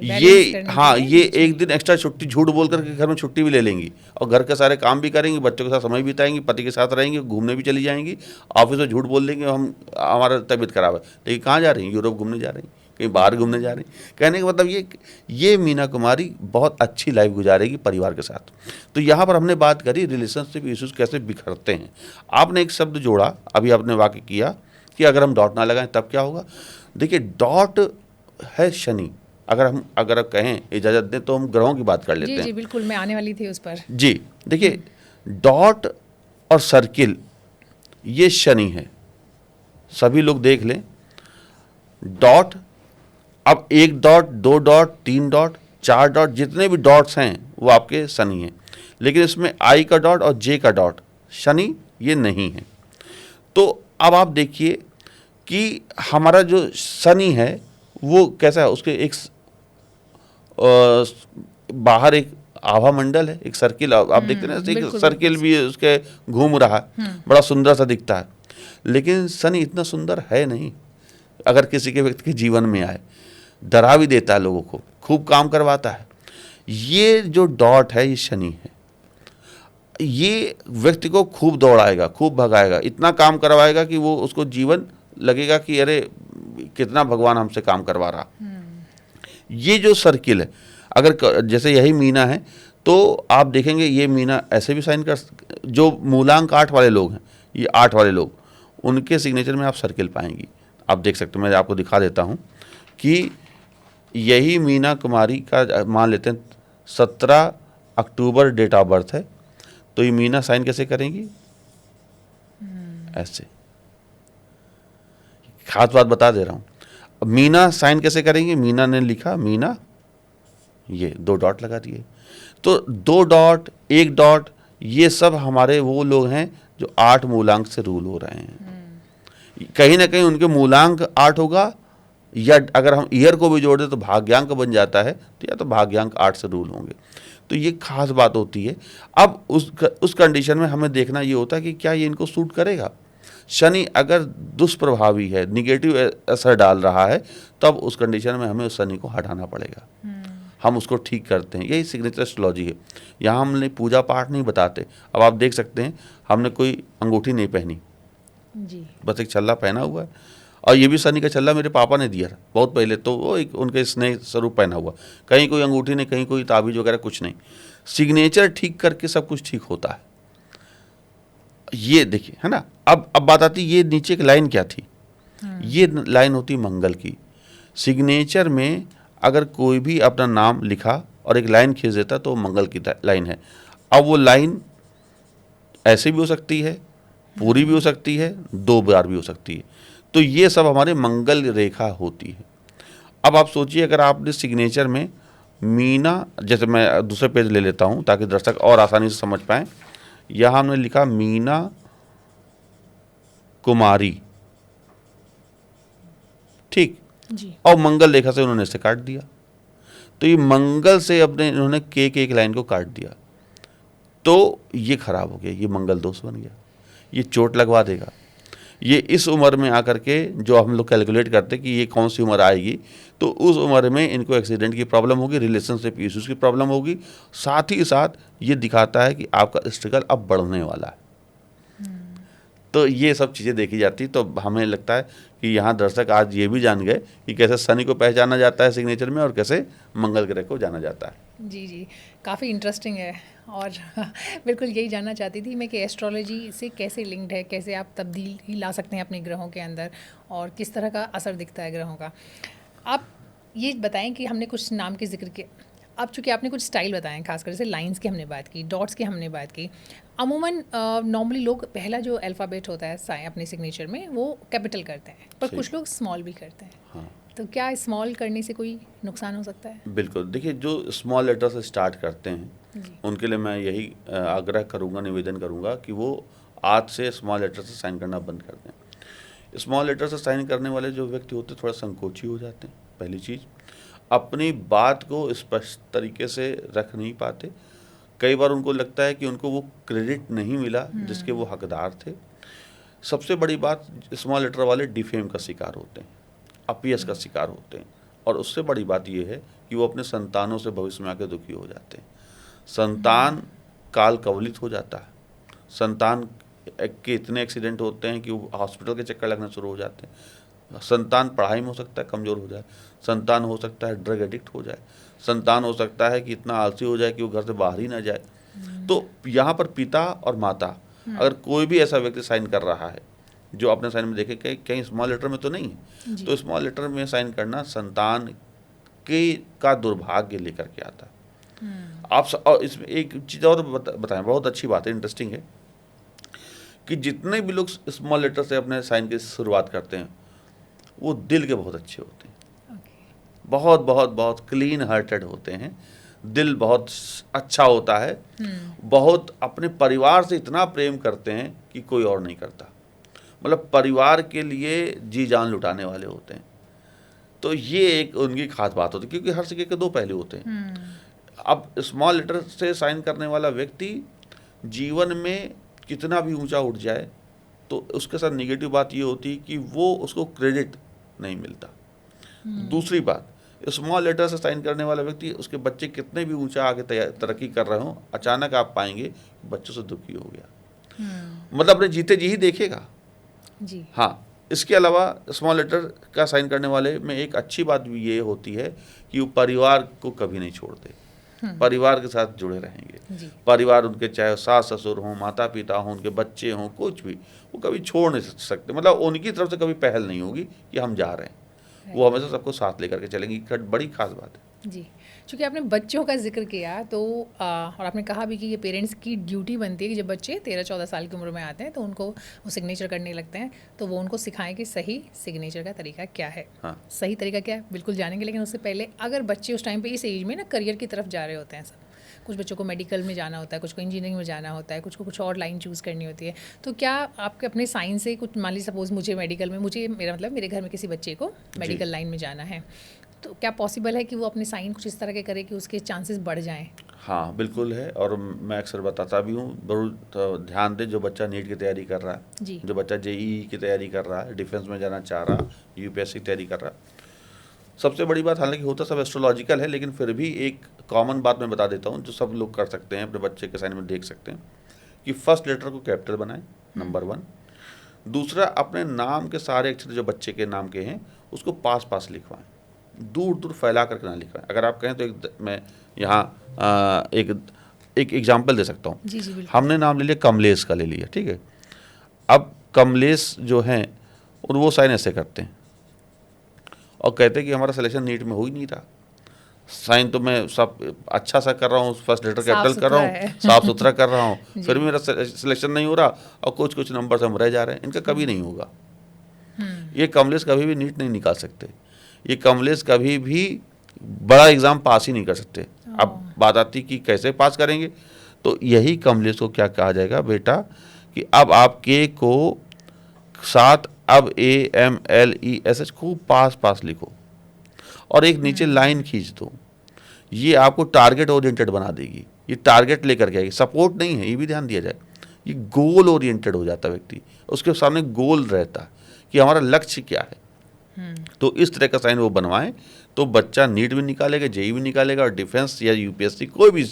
ये हाँ, ये एक दिन एक्स्ट्रा छुट्टी झूठ बोल करके घर में छुट्टी भी ले लेंगी और घर के सारे काम भी करेंगी, बच्चों के साथ समय बिताएंगी, पति के साथ रहेंगी, घूमने भी चली जाएंगी, ऑफिस में झूठ बोल देंगे हम हमारा तबीयत खराब है, लेकिन कहाँ जा रही हैं, यूरोप घूमने जा रही हैं, कहीं बाहर घूमने जा रही हैं। कहने का मतलब ये मीना कुमारी बहुत अच्छी लाइफ गुजारेगी परिवार के साथ। तो यहाँ पर हमने बात करी रिलेशनशिप इश्यूज कैसे बिखरते हैं। आपने एक शब्द जोड़ा, अभी आपने वाक्य किया कि अगर हम डॉट ना लगाएं तब क्या होगा। देखिए डॉट है शनि, अगर आप कहें, इजाज़त दें तो हम ग्रहों की बात कर लेते हैं। जी बिल्कुल, मैं आने वाली थी उस पर। जी देखिए, डॉट और सर्किल ये शनि है, सभी लोग देख लें। डॉट, अब 1 डॉट, 2 डॉट, 3 डॉट, 4 डॉट, जितने भी डॉट्स हैं वो आपके शनि हैं, लेकिन इसमें आई का डॉट और जे का डॉट शनि ये नहीं है। तो अब आप देखिए कि हमारा जो शनि है वो कैसा है, उसके एक बाहर एक आभा मंडल है, एक सर्किल आप देखते हैं ना, एक सर्किल भी उसके घूम रहा है, बड़ा सुंदर सा दिखता है, लेकिन शनि इतना सुंदर है नहीं। अगर किसी के व्यक्ति के जीवन में आए, डरा भी देता है लोगों को, खूब काम करवाता है। ये जो डॉट है ये शनि है, ये व्यक्ति को खूब दौड़ाएगा, खूब भगाएगा, इतना काम करवाएगा कि वो उसको जीवन लगेगा कि अरे कितना भगवान हमसे काम करवा रहा। ये जो सर्किल है, अगर जैसे यही मीना है तो आप देखेंगे ये मीना ऐसे भी साइन कर, जो मूलांक 8 वाले लोग हैं, ये 8 वाले लोग, उनके सिग्नेचर में आप सर्किल पाएंगी। आप देख सकते हो, मैं आपको दिखा देता हूँ कि यही मीना कुमारी का मान लेते हैं 17 अक्टूबर डेट ऑफ बर्थ है, तो ये मीना साइन कैसे करेंगी, ऐसे। खास बात बता दे रहा हूँ, अब मीना साइन कैसे करेंगे, मीना ने लिखा मीना, ये 2 डॉट लगा दिए, तो 2 डॉट 1 डॉट, ये सब हमारे वो लोग हैं जो 8 मूलांक से रूल हो रहे हैं। कहीं ना कहीं उनके मूलांक 8 होगा, या अगर हम ईयर को भी जोड़ दें तो भाग्यांक बन जाता है, तो या तो भाग्यांक 8 से रूल होंगे। तो ये खास बात होती है। अब उस कंडीशन में हमें देखना ये होता है कि क्या ये इनको सूट करेगा। शनि अगर दुष्प्रभावी है, निगेटिव असर डाल रहा है, तब उस कंडीशन में हमें उस शनि को हटाना पड़ेगा, हम उसको ठीक करते हैं। यही सिग्नेचर एस्ट्रोलॉजी है। यहाँ हमने पूजा पाठ नहीं बताते। अब आप देख सकते हैं हमने कोई अंगूठी नहीं पहनी जी, बस एक छल्ला पहना हुआ है, और ये भी शनि का छल्ला मेरे पापा ने दिया था बहुत पहले, तो वो एक उनके स्नेह स्वरूप पहना हुआ, कहीं कोई अंगूठी नहीं, कहीं कोई ताबीज वगैरह कुछ नहीं। सिग्नेचर ठीक करके सब कुछ ठीक होता है। ये देखिए, है ना। अब बात आती, ये नीचे की लाइन क्या थी, ये लाइन होती मंगल की। सिग्नेचर में अगर कोई भी अपना नाम लिखा और एक लाइन खींच देता तो मंगल की लाइन है। अब वो लाइन ऐसे भी हो सकती है, पूरी भी हो सकती है, 2 बार भी हो सकती है। तो ये सब हमारे मंगल रेखा होती है। अब आप सोचिए, अगर आपने सिग्नेचर में मीना, जैसे मैं दूसरे पेज ले लेता हूँ ताकि दर्शक और आसानी से समझ पाएँ, यहाँ हमने लिखा मीना कुमारी, ठीक जी, और मंगल रेखा से उन्होंने इसे काट दिया, तो ये मंगल से अपने इन्होंने के एक लाइन को काट दिया, तो ये खराब हो गया, ये मंगल दोष बन गया, ये चोट लगवा देगा। ये इस उम्र में आकर के जो हम लोग कैलकुलेट करते हैं कि ये कौन सी उम्र आएगी, तो उस उम्र में इनको एक्सीडेंट की प्रॉब्लम होगी, रिलेशनशिप इश्यूज़ की प्रॉब्लम होगी। साथ ही साथ ये दिखाता है कि आपका स्ट्रगल अब बढ़ने वाला है। तो ये सब चीज़ें देखी जाती। तो हमें लगता है कि यहाँ दर्शक आज ये भी जान गए कि कैसे शनि को पहचाना जाता है सिग्नेचर में और कैसे मंगल ग्रह को जाना जाता है। जी, काफ़ी इंटरेस्टिंग है। और बिल्कुल यही जानना चाहती थी मैं कि एस्ट्रोलॉजी से कैसे लिंक्ड है, कैसे आप तब्दीली ला सकते हैं अपने ग्रहों के अंदर, और किस तरह का असर दिखता है ग्रहों का। आप ये बताएं कि हमने कुछ नाम के जिक्र के, अब चूँकि आपने कुछ स्टाइल बताएं, खासकर जैसे लाइंस की हमने बात की, डॉट्स की हमने बात की। अमूमन नॉर्मली लोग पहला जो अल्फ़ाबेट होता है साइन अपने सिग्नेचर में वो कैपिटल करते हैं, पर कुछ लोग स्मॉल भी करते हैं। हाँ, तो क्या स्मॉल करने से कोई नुकसान हो सकता है? बिल्कुल। देखिए, जो स्मॉल लेटर से स्टार्ट करते हैं जी, उनके लिए मैं यही आग्रह करूँगा, निवेदन करूँगा कि वो आज से स्मॉल लेटर से साइन करना बंद कर दें। स्मॉल लेटर से साइन करने वाले जो व्यक्ति होते हैं थोड़ा संकोची हो जाते हैं। पहली चीज़, अपनी बात को स्पष्ट तरीके से रख नहीं पाते। कई बार उनको लगता है कि उनको वो क्रेडिट नहीं मिला जिसके वो हकदार थे। सबसे बड़ी बात, स्मॉल लेटर वाले डिफेम का शिकार होते हैं, अपयश का शिकार होते हैं। और उससे बड़ी बात ये है कि वो अपने संतानों से भविष्य में आके दुखी हो जाते हैं। संतान काल कवलित हो जाता है। संतान के इतने एक्सीडेंट होते हैं कि वो हॉस्पिटल के चक्कर लगना शुरू हो जाते हैं। संतान पढ़ाई में हो सकता है कमज़ोर हो जाए, संतान हो सकता है ड्रग एडिक्ट हो जाए, संतान हो सकता है कि इतना आलसी हो जाए कि वो घर से बाहर ही ना जाए। तो यहाँ पर पिता और माता, अगर कोई भी ऐसा व्यक्ति साइन कर रहा है जो अपने साइन में देखे कहीं स्मॉल लेटर में तो नहीं है, तो स्मॉल लेटर में साइन करना संतान के का दुर्भाग्य लेकर के आता है। और इसमें एक चीज़ और बताएं, बहुत अच्छी बात है, इंटरेस्टिंग है कि जितने भी लोग स्मॉल लेटर से अपने साइन की शुरुआत करते हैं वो दिल के बहुत अच्छे होते हैं। बहुत बहुत बहुत क्लीन हार्टेड होते हैं, दिल बहुत अच्छा होता है, बहुत अपने परिवार से इतना प्रेम करते हैं कि कोई और नहीं करता। मतलब परिवार के लिए जी जान लुटाने वाले होते हैं। तो ये एक उनकी खास बात होती है, क्योंकि हर सिक्के के दो पहलू होते हैं। अब स्मॉल लेटर से साइन करने वाला व्यक्ति जीवन में कितना भी ऊंचा उठ जाए तो उसके साथ नेगेटिव बात ये होती है कि वो उसको क्रेडिट नहीं मिलता। दूसरी बात, स्मॉल लेटर से साइन करने वाला व्यक्ति, उसके बच्चे कितने भी ऊंचा आगे तरक्की कर रहे हो, अचानक आप पाएंगे बच्चों से दुखी हो गया। मतलब अपने जीते जी ही देखेगा जी। हाँ, इसके अलावा स्मॉल लेटर का साइन करने वाले में एक अच्छी बात भी ये होती है कि वो परिवार को कभी नहीं छोड़ते, परिवार के साथ जुड़े रहेंगे। परिवार उनके चाहे सास ससुर हों, माता पिता हों, उनके बच्चे हों, कुछ भी, वो कभी छोड़ नहीं सकते। मतलब उनकी तरफ से कभी पहल नहीं होगी कि हम जा रहे हैं, वो हमेशा सबको साथ लेकर के चलेंगी। बड़ी खास बात है जी। चूँकि आपने बच्चों का जिक्र किया तो और आपने कहा भी कि ये पेरेंट्स की ड्यूटी बनती है कि जब बच्चे 13-14 साल की उम्र में आते हैं तो उनको वो सिग्नेचर करने लगते हैं, तो वो उनको सिखाएं कि सही सिग्नेचर का तरीका क्या है। हाँ। सही तरीका क्या है बिल्कुल जानेंगे, लेकिन उससे पहले अगर बच्चे उस टाइम पे इस एज में ना करियर की तरफ जा रहे होते हैं, सब कुछ बच्चों को मेडिकल में जाना होता है, कुछ को इंजीनियरिंग में जाना होता है, कुछ को कुछ और लाइन चूज़ करनी होती है, तो क्या आपके अपने साइन से कुछ, मान लीजिए सपोज मुझे मेडिकल में, मुझे मेरा मतलब मेरे घर में किसी बच्चे को मेडिकल लाइन में जाना है, तो क्या पॉसिबल है कि वो अपने साइन कुछ इस तरह के करे कि उसके चांसेस बढ़ जाएं? हाँ बिल्कुल है, और मैं अक्सर बताता भी हूँ। बहुत ध्यान दें, जो बच्चा नीट की तैयारी कर रहा है जी, जो बच्चा जेईई की तैयारी कर रहा है, डिफेंस में जाना चाह रहा, यूपीएससी की तैयारी कर रहा, सबसे बड़ी बात, हालांकि होता सब एस्ट्रोलॉजिकल है, लेकिन फिर भी एक कॉमन बात मैं बता देता हूँ जो सब लोग कर सकते हैं, अपने बच्चे के साइन में देख सकते हैं कि फर्स्ट लेटर को कैपिटल बनाएं, नंबर 1। दूसरा, अपने नाम के सारे अक्षर जो बच्चे के नाम के हैं उसको पास पास लिखवाएं, दूर दूर फैला करके ना लिखवाएं। अगर आप कहें तो मैं यहाँ एक एग्जाम्पल दे सकता हूँ। हमने नाम ले लिया कमलेश का, ले लिया, ठीक है। अब कमलेश जो हैं और वो साइन ऐसे करते हैं और कहते हैं कि हमारा सिलेक्शन नीट में हो ही नहीं रहा। साइन तो मैं सब अच्छा सा कर रहा हूँ, फर्स्ट लेटर कैपिटल कर रहा हूँ, साफ सुथरा कर रहा हूँ, फिर भी मेरा सिलेक्शन नहीं हो रहा और कुछ नंबर हम रह जा रहे हैं। इनका कभी नहीं होगा। ये कमलेश कभी भी नीट नहीं निकाल सकते, ये कमलेश कभी भी बड़ा एग्ज़ाम पास ही नहीं कर सकते। अब बात आती कि कैसे पास करेंगे, तो यही कमलेश को क्या कहा जाएगा बेटा कि अब आप के को साथ अब AMLESH खूब पास पास लिखो और एक नीचे लाइन खींच दो। ये आपको टारगेट ओरिएंटेड बना देगी, ये टारगेट लेकर के आएगी, सपोर्ट नहीं है, ये भी ध्यान दिया जाए। ये गोल ओरिएंटेड हो जाता है व्यक्ति, उसके सामने गोल रहता है कि हमारा लक्ष्य क्या है। तो इस तरह का साइन वो बनवाएं तो बच्चा नीट भी निकालेगा, जेईई भी निकालेगा और डिफेंस या यूपीएससी कोई भी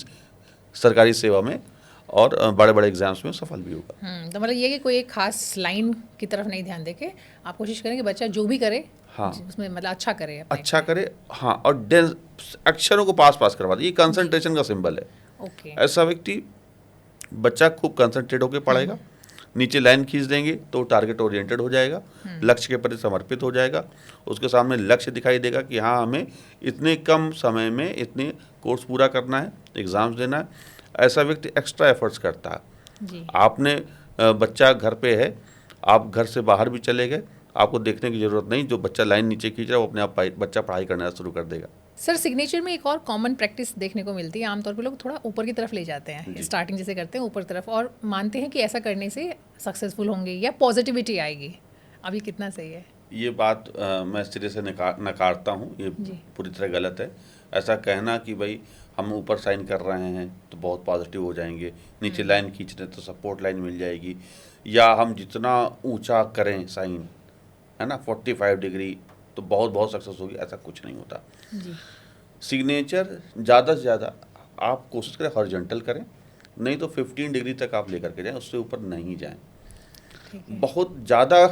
सरकारी सेवा में और बड़े बड़े एग्जाम्स में सफल भी होगा। तो मतलब ये कि कोई एक खास लाइन की तरफ नहीं ध्यान देके आप कोशिश करें कि बच्चा जो भी करे, हाँ, उसमें मतलब अच्छा करे, हाँ, और अक्षरों को पास पास करवा दे। ये कंसंट्रेशन का सिंबल है। ओके। ऐसा व्यक्ति, बच्चा खूब कंसंट्रेट होकर पढ़ेगा, नीचे लाइन खींच देंगे तो टारगेट ओरिएंटेड हो जाएगा, लक्ष्य के प्रति समर्पित हो जाएगा, उसके सामने लक्ष्य दिखाई देगा कि हाँ हमें इतने कम समय में इतने कोर्स पूरा करना है, एग्ज़ाम्स देना है। ऐसा व्यक्ति एक्स्ट्रा एफर्ट्स करता है जी। आपने बच्चा घर पे है, आप घर से बाहर भी चले गए, आपको देखने की ज़रूरत नहीं, जो बच्चा लाइन नीचे खींच रहा है वो अपने आप बच्चा पढ़ाई करना शुरू कर देगा। सर, सिग्नेचर में एक और कॉमन प्रैक्टिस देखने को मिलती है, आमतौर पर लोग थोड़ा ऊपर की तरफ ले जाते हैं, स्टार्टिंग जैसे करते हैं ऊपर तरफ, और मानते हैं कि ऐसा करने से सक्सेसफुल होंगे या पॉजिटिविटी आएगी? अब ये कितना सही है? ये बात मैं सिरे से नकारता हूँ, ये जी। पूरी तरह गलत है। ऐसा कहना कि भाई हम ऊपर साइन कर रहे हैं तो बहुत पॉजिटिव हो जाएंगे, नीचे लाइन खींच रहे हैं तो सपोर्ट लाइन मिल जाएगी, या हम जितना ऊंचा करें साइन, है ना, 45 डिग्री तो बहुत बहुत सक्सेस होगी, ऐसा कुछ नहीं होता। जी। सिग्नेचर ज़्यादा से ज़्यादा आप कोशिश करें हॉरिजॉन्टल करें, नहीं तो 15 डिग्री तक आप लेकर के जाएं, उससे ऊपर नहीं जाएं। ठीक है। बहुत ज़्यादा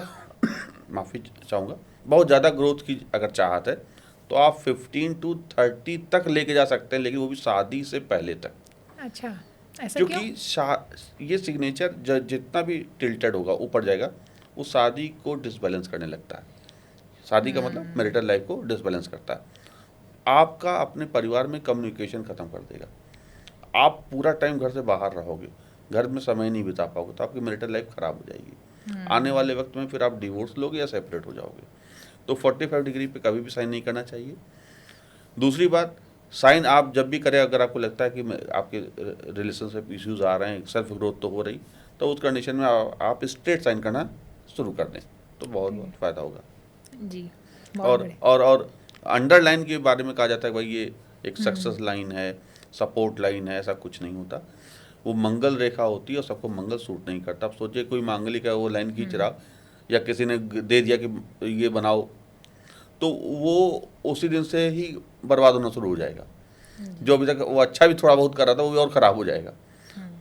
माफ़ी चाहूँगा, बहुत ज़्यादा ग्रोथ की अगर चाहत है तो आप 15 to 30 तक लेके जा सकते हैं, लेकिन वो भी शादी से पहले तक। अच्छा, ऐसा क्यों? क्योंकि ये सिग्नेचर जितना भी टिल्टेड होगा ऊपर जाएगा, वो शादी को डिसबैलेंस करने लगता है। शादी का मतलब मैरिटल लाइफ को डिसबैलेंस करता है। आपका अपने परिवार में कम्युनिकेशन ख़त्म कर देगा। आप पूरा टाइम घर से बाहर रहोगे, घर में समय नहीं बिता पाओगे, तो आपकी मैरिटल लाइफ ख़राब हो जाएगी। आने वाले वक्त में फिर आप डिवोर्स लोगे या सेपरेट हो जाओगे। तो 45 डिग्री पे कभी भी साइन नहीं करना चाहिए। दूसरी बात, साइन आप जब भी करें, अगर आपको लगता है कि आपके रिलेशनशिप इश्यूज आ रहे हैं, सेल्फ ग्रोथ तो हो रही, तो उस कंडीशन में आप स्ट्रेट साइन करना शुरू कर दें, तो बहुत बहुत फ़ायदा होगा। जी, बहुत बढ़िया। और अंडरलाइन के बारे में कहा जाता है भाई ये एक सक्सेस लाइन है, सपोर्ट लाइन है, ऐसा कुछ नहीं होता। वो मंगल रेखा होती है और सबको मंगल सूट नहीं करता। आप सोचिए कोई मांगलिक है, वो लाइन खींच रहा, या किसी ने दे दिया कि ये बनाओ, तो वो उसी दिन से ही बर्बाद होना शुरू हो जाएगा। जो अभी तक वो अच्छा भी थोड़ा बहुत कर रहा था, वो भी और ख़राब हो जाएगा।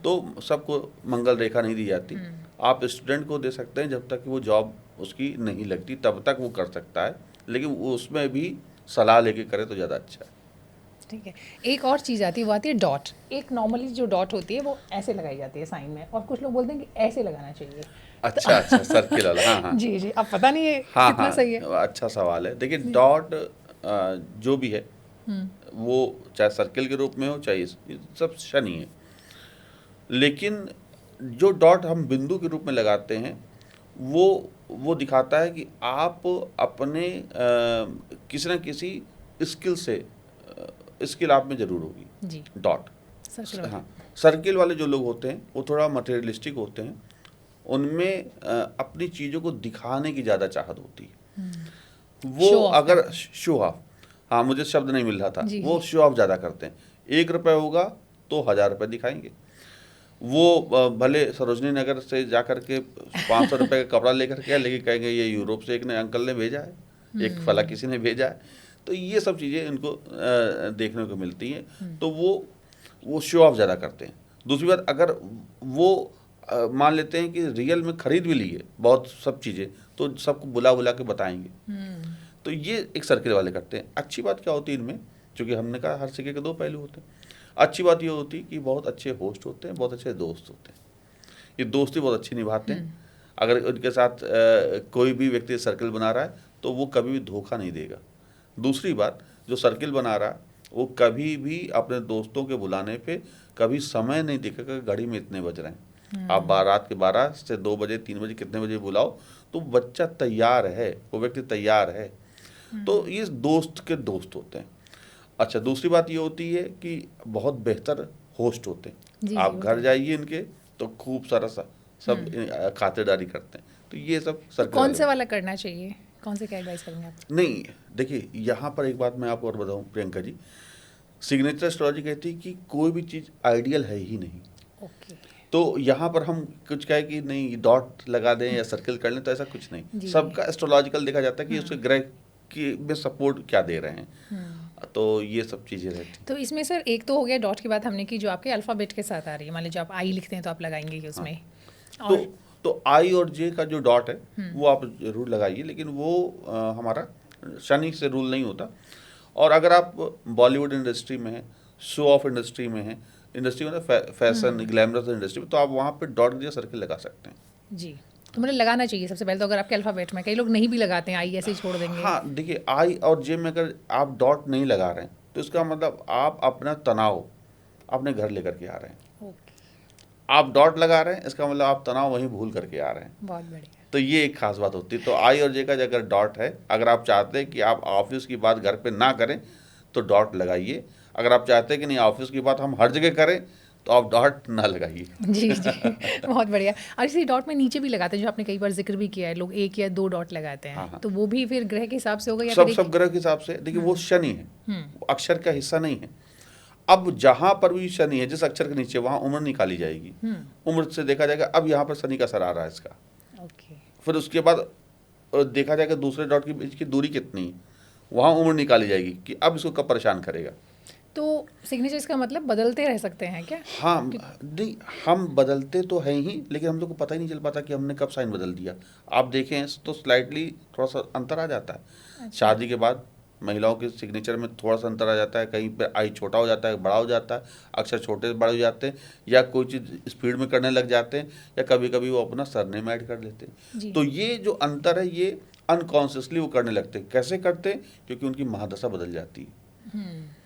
तो सबको मंगल रेखा नहीं दी जाती। आप स्टूडेंट को दे सकते हैं, जब तक कि वो जॉब उसकी नहीं लगती तब तक वो कर सकता है, लेकिन वो उसमें भी सलाह लेके करे तो ज़्यादा अच्छा है। ठीक है। एक और चीज़ आती है, वो आती है डॉट। एक नॉर्मली जो डॉट होती है वो ऐसे लगाई जाती है साइन में, और कुछ लोग बोलते हैं कि ऐसे लगाना चाहिए। अच्छा, सर्किल वाला, हाँ हाँ जी जी, अब पता नहीं है हाँ कितना हाँ, सही है। अच्छा सवाल है। देखिए डॉट जो भी है, वो चाहे सर्किल के रूप में हो, चाहे ये सब शनि है, लेकिन जो डॉट हम बिंदु के रूप में लगाते हैं, वो दिखाता है कि आप अपने किसी न किसी स्किल से, स्किल आप में ज़रूर होगी। जी, डॉट, सच में। हाँ, सर्किल वाले जो लोग होते हैं वो थोड़ा मटेरियलिस्टिक होते हैं, उनमें अपनी चीज़ों को दिखाने की ज़्यादा चाहत होती है। वो Show off अगर करते शो ऑफ, हाँ मुझे शब्द नहीं मिल रहा था, जी, वो जी। शो ऑफ ज़्यादा करते हैं। 1 रुपये होगा तो 1000 रुपये दिखाएंगे। वो भले सरोजनी नगर से जा कर के 500 रुपये का कपड़ा लेकर के आए, लेकिन कहेंगे ये यूरोप से एक ने अंकल ने भेजा है, एक फला किसी ने भेजा है। तो ये सब चीज़ें इनको देखने को मिलती हैं, तो वो शो ऑफ ज़्यादा करते हैं। दूसरी बात, अगर वो मान लेते हैं कि रियल में खरीद भी ली है बहुत सब चीज़ें, तो सबको बुला बुला के बताएंगे। तो ये एक सर्किल वाले करते हैं। अच्छी बात क्या होती है इनमें, क्योंकि हमने कहा हर सिक्के के 2 पहलू होते हैं। अच्छी बात ये होती है कि बहुत अच्छे होस्ट होते हैं, बहुत अच्छे दोस्त होते हैं। ये दोस्ती बहुत अच्छी निभाते हैं। अगर उनके साथ कोई भी व्यक्ति सर्किल बना रहा है तो वो कभी भी धोखा नहीं देगा। दूसरी बात, जो सर्किल बना रहा है वो कभी भी अपने दोस्तों के बुलाने पे कभी समय नहीं देखेगा घड़ी में इतने बज रहे हैं। आप रात के 12 से 2 बजे 3 बजे कितने बजे बुलाओ, तो बच्चा तैयार है, वो व्यक्ति तैयार है। तो ये दोस्त के दोस्त होते हैं। अच्छा, दूसरी बात ये होती है कि बहुत बेहतर होस्ट होते हैं। जी, आप वो घर तो। जाइए इनके तो खूब सारा सब खातिरदारी करते हैं। तो ये सब तो सर्किल कौन वाले से वाला करना चाहिए? कौन से, क्या एडवाइस करेंगे आप? नहीं, देखिए यहाँ पर एक बात मैं आपको और बताऊँ प्रियंका जी, सिग्नेचर एस्ट्रोलॉजी कहती है कि कोई भी चीज़ आइडियल है ही नहीं। ओके। तो यहाँ पर हम कुछ कहे कि नहीं डॉट लगा दें या सर्किल कर लें, तो ऐसा कुछ नहीं। जी। सबका एस्ट्रोलॉजिकल देखा जाता है कि उसके ग्रह की में सपोर्ट क्या दे रहे हैं। तो ये सब चीज़ें रहती तो इसमें सर एक तो हो गया डॉट की बात हमने की, जो आपके अल्फ़ाबेट के साथ आ रही है। मान लीजिए आप आई लिखते हैं तो आप लगाएंगे ही उसमें। तो और तो आई और जे का जो डॉट है वो आप जरूर लगाइए, लेकिन वो हमारा शनि से रूल नहीं होता। और अगर आप बॉलीवुड इंडस्ट्री में हैं, शो ऑफ इंडस्ट्री में हैं, इंडस्ट्री में फैशन ग्लैमरस इंडस्ट्री में, तो आप वहाँ पे डॉट के सर्किल लगा सकते हैं। जी, तो मतलब लगाना चाहिए सबसे पहले तो, अगर आपके अल्फ़ाबेट में। कई लोग नहीं भी लगाते हैं, आई ऐसे ही छोड़ देंगे। हाँ, देखिए आई और जे में अगर आप डॉट नहीं लगा रहे हैं तो इसका मतलब आप अपना तनाव अपने घर लेकर के आ रहे हैं। ओके, आप डॉट लगा रहे हैं, इसका मतलब आप तनाव वहीं भूल करके आ रहे हैं। बहुत बढ़िया। तो ये एक खास बात होती है। तो आई और जे का अगर डॉट है, अगर आप चाहते हैं कि आप ऑफिस की बात घर पे ना करें तो डॉट लगाइए। अगर आप चाहते हैं कि नहीं ऑफिस की बात हम हर जगह करें, तो आप डॉट ना लगाइए। जी जी, बहुत बढ़िया। और इसी डॉट में नीचे भी लगाते हैं, जो आपने कई बार जिक्र भी किया है, लोग 1 या 2 डॉट लगाते हाँ हैं, हाँ, तो वो भी फिर ग्रह के हिसाब से होगा या फिर सब एक? सब ग्रह के हिसाब से। देखिए वो शनि है, हुँ, वो अक्षर का हिस्सा नहीं है। अब जहां पर भी शनि है, जिस अक्षर के नीचे, वहां उम्र निकाली जाएगी। हुँ, उम्र से देखा जाएगा अब यहाँ पर शनि का असर आ रहा है इसका। ओके। फिर उसके बाद देखा जाएगा दूसरे डॉट के बीच की दूरी कितनी है, वहां उम्र निकाली जाएगी कि अब इसको कब परेशान करेगा। तो सिग्नेचर्स का मतलब बदलते रह सकते हैं क्या? हाँ, कि नहीं, हम बदलते तो हैं ही, लेकिन हम लोग को पता ही नहीं चल पाता कि हमने कब साइन बदल दिया। आप देखें तो स्लाइटली थोड़ा सा अंतर आ जाता है अच्छा, शादी के बाद। महिलाओं के सिग्नेचर में थोड़ा सा अंतर आ जाता है, कहीं पे आई छोटा हो जाता है, बड़ा हो जाता है, अक्षर छोटे बड़े हो जाते हैं, या कोई चीज़ स्पीड में करने लग जाते हैं, या कभी कभी वो अपना सरनेम ऐड कर लेते हैं। जी। तो ये जो अंतर है, ये अनकॉन्शियसली वो करने लगते हैं। कैसे करते हैं? क्योंकि उनकी महादशा बदल जाती है।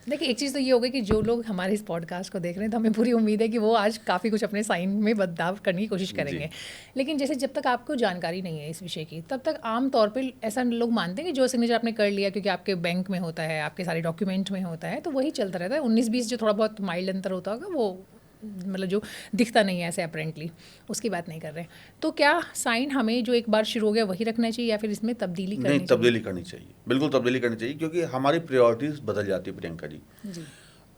देखिए, एक चीज़ तो ये हो गई कि जो लोग हमारे इस पॉडकास्ट को देख रहे हैं, तो हमें पूरी उम्मीद है कि वो आज काफ़ी कुछ अपने साइन में बदलाव करने की कोशिश जी। करेंगे। लेकिन जैसे जब तक आपको जानकारी नहीं है इस विषय की, तब तक आम तौर पे ऐसा लोग मानते हैं कि जो सिग्नेचर आपने कर लिया क्योंकि आपके बैंक में होता है, आपके सारे डॉक्यूमेंट में होता है, तो वही चलता रहता है। 19-20 जो थोड़ा बहुत माइल्ड अंतर होता होगा, वो मतलब जो दिखता नहीं है ऐसे अपेरेंटली, उसकी बात नहीं कर रहे हैं। तो क्या साइन हमें जो एक बार शुरू हो गया वही रखना चाहिए या फिर इसमें तब्दीली नहीं, करनी चाहिए? तब्दीली करनी चाहिए, बिल्कुल तब्दीली करनी चाहिए, क्योंकि हमारी प्रायोरिटीज बदल जाती है प्रियंका जी। जी।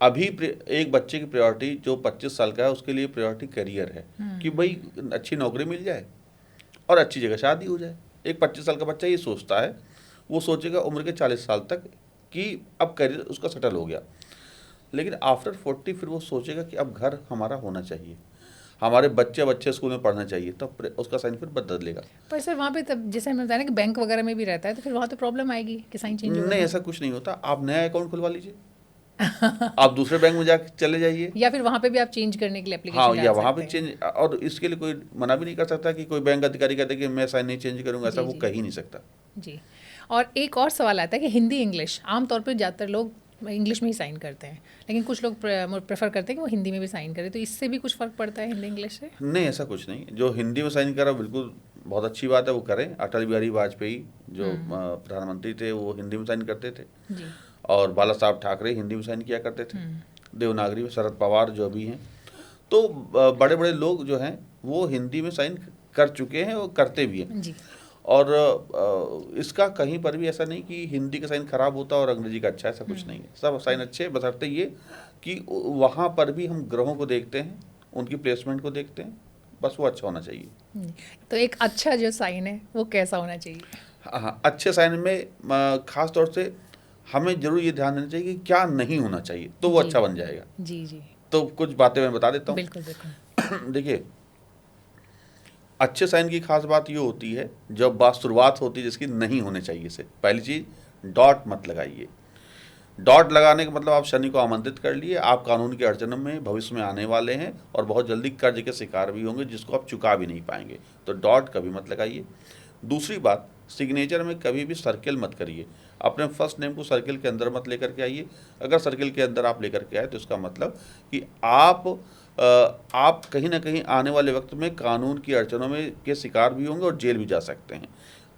अभी एक बच्चे की प्रायोरिटी जो 25 साल का है, उसके लिए प्रायोरिटी करियर है, कि भाई अच्छी नौकरी मिल जाए और अच्छी जगह शादी हो जाए। एक 25 साल का बच्चा ये सोचता है, वो सोचेगा उम्र के 40 साल तक कि अब करियर उसका सेटल हो गया। लेकिन आफ्टर 40 फिर वो सोचेगा कि अब घर हमारा होना चाहिए, हमारे बच्चे बच्चे स्कूल में पढ़ना चाहिए, तब उसका साइन फिर बदलेगा। पर सर वहाँ पे तब जैसे हमें बताया ना कि बैंक वगैरह में भी रहता है, तो फिर वहाँ तो प्रॉब्लम आएगी कि साइन चेंज होगा नहीं, तो? ऐसा कुछ नहीं होता। आप नया अकाउंट खुलवा लीजिए, आप दूसरे बैंक में जाके चले जाइए। या फिर वहाँ पे भी आप चेंज करने के लिए हाँ, एप्लीकेशन या डाल वहाँ पे सकते हैं? चेंज, और इसके लिए कोई मना भी नहीं कर सकता कि कोई बैंक अधिकारी कहते कि मैं साइन नहीं चेंज करूँगा, ऐसा जी वो जी कह ही नहीं सकता। जी। और एक और सवाल आता है कि हिंदी इंग्लिश, आम तौर पे ज़्यादातर लोग इंग्लिश में ही साइन करते हैं, लेकिन कुछ लोग प्रेफर करते हैं कि वो हिंदी में भी साइन करें, तो इससे भी कुछ फ़र्क पड़ता है हिंदी इंग्लिश से? नहीं, ऐसा कुछ नहीं। जो हिंदी में साइन करा बिल्कुल बहुत अच्छी बात है, वो करें। अटल बिहारी वाजपेयी जो प्रधानमंत्री थे, वो हिंदी में साइन करते थे, जी। और बाला साहब ठाकरे हिंदी में साइन किया करते थे। देवनागरी में शरद पवार जो भी हैं, तो बड़े बड़े लोग जो हैं वो हिंदी में साइन कर चुके हैं और करते भी हैं। जी। और इसका कहीं पर भी ऐसा नहीं कि हिंदी का साइन खराब होता और अंग्रेजी का अच्छा, ऐसा कुछ नहीं है। सब साइन अच्छे हैं, बशर्ते ये कि वहाँ पर भी हम ग्रहों को देखते हैं, उनकी प्लेसमेंट को देखते हैं, बस वो अच्छा होना चाहिए। तो एक अच्छा जो साइन है वो कैसा होना चाहिए? हाँ हाँ, अच्छे साइन में खास तौर से हमें जरूर ये ध्यान देना चाहिए कि क्या नहीं होना चाहिए, तो वो जी अच्छा बन जाएगा। जी जी। तो कुछ बातें मैं बता देता बिल्कुल बिल्कुल। हूँ। देखिए, अच्छे साइन की खास बात ये होती है, जब बात शुरुआत होती है जिसकी नहीं होने चाहिए से, पहली चीज़ डॉट मत लगाइए। डॉट लगाने का मतलब आप शनि को आमंत्रित कर लिए, आप कानून की अड़चनों में भविष्य में आने वाले हैं और बहुत जल्दी कर्ज के शिकार भी होंगे जिसको आप चुका भी नहीं पाएंगे। तो डॉट कभी मत लगाइए। दूसरी बात, सिग्नेचर में कभी भी सर्किल मत करिए। अपने फर्स्ट नेम को सर्किल के अंदर मत लेकर के आइए। अगर सर्किल के अंदर आप लेकर के आए तो इसका मतलब कि आप कहीं ना कहीं आने वाले वक्त में कानून की अड़चनों में के शिकार भी होंगे और जेल भी जा सकते हैं।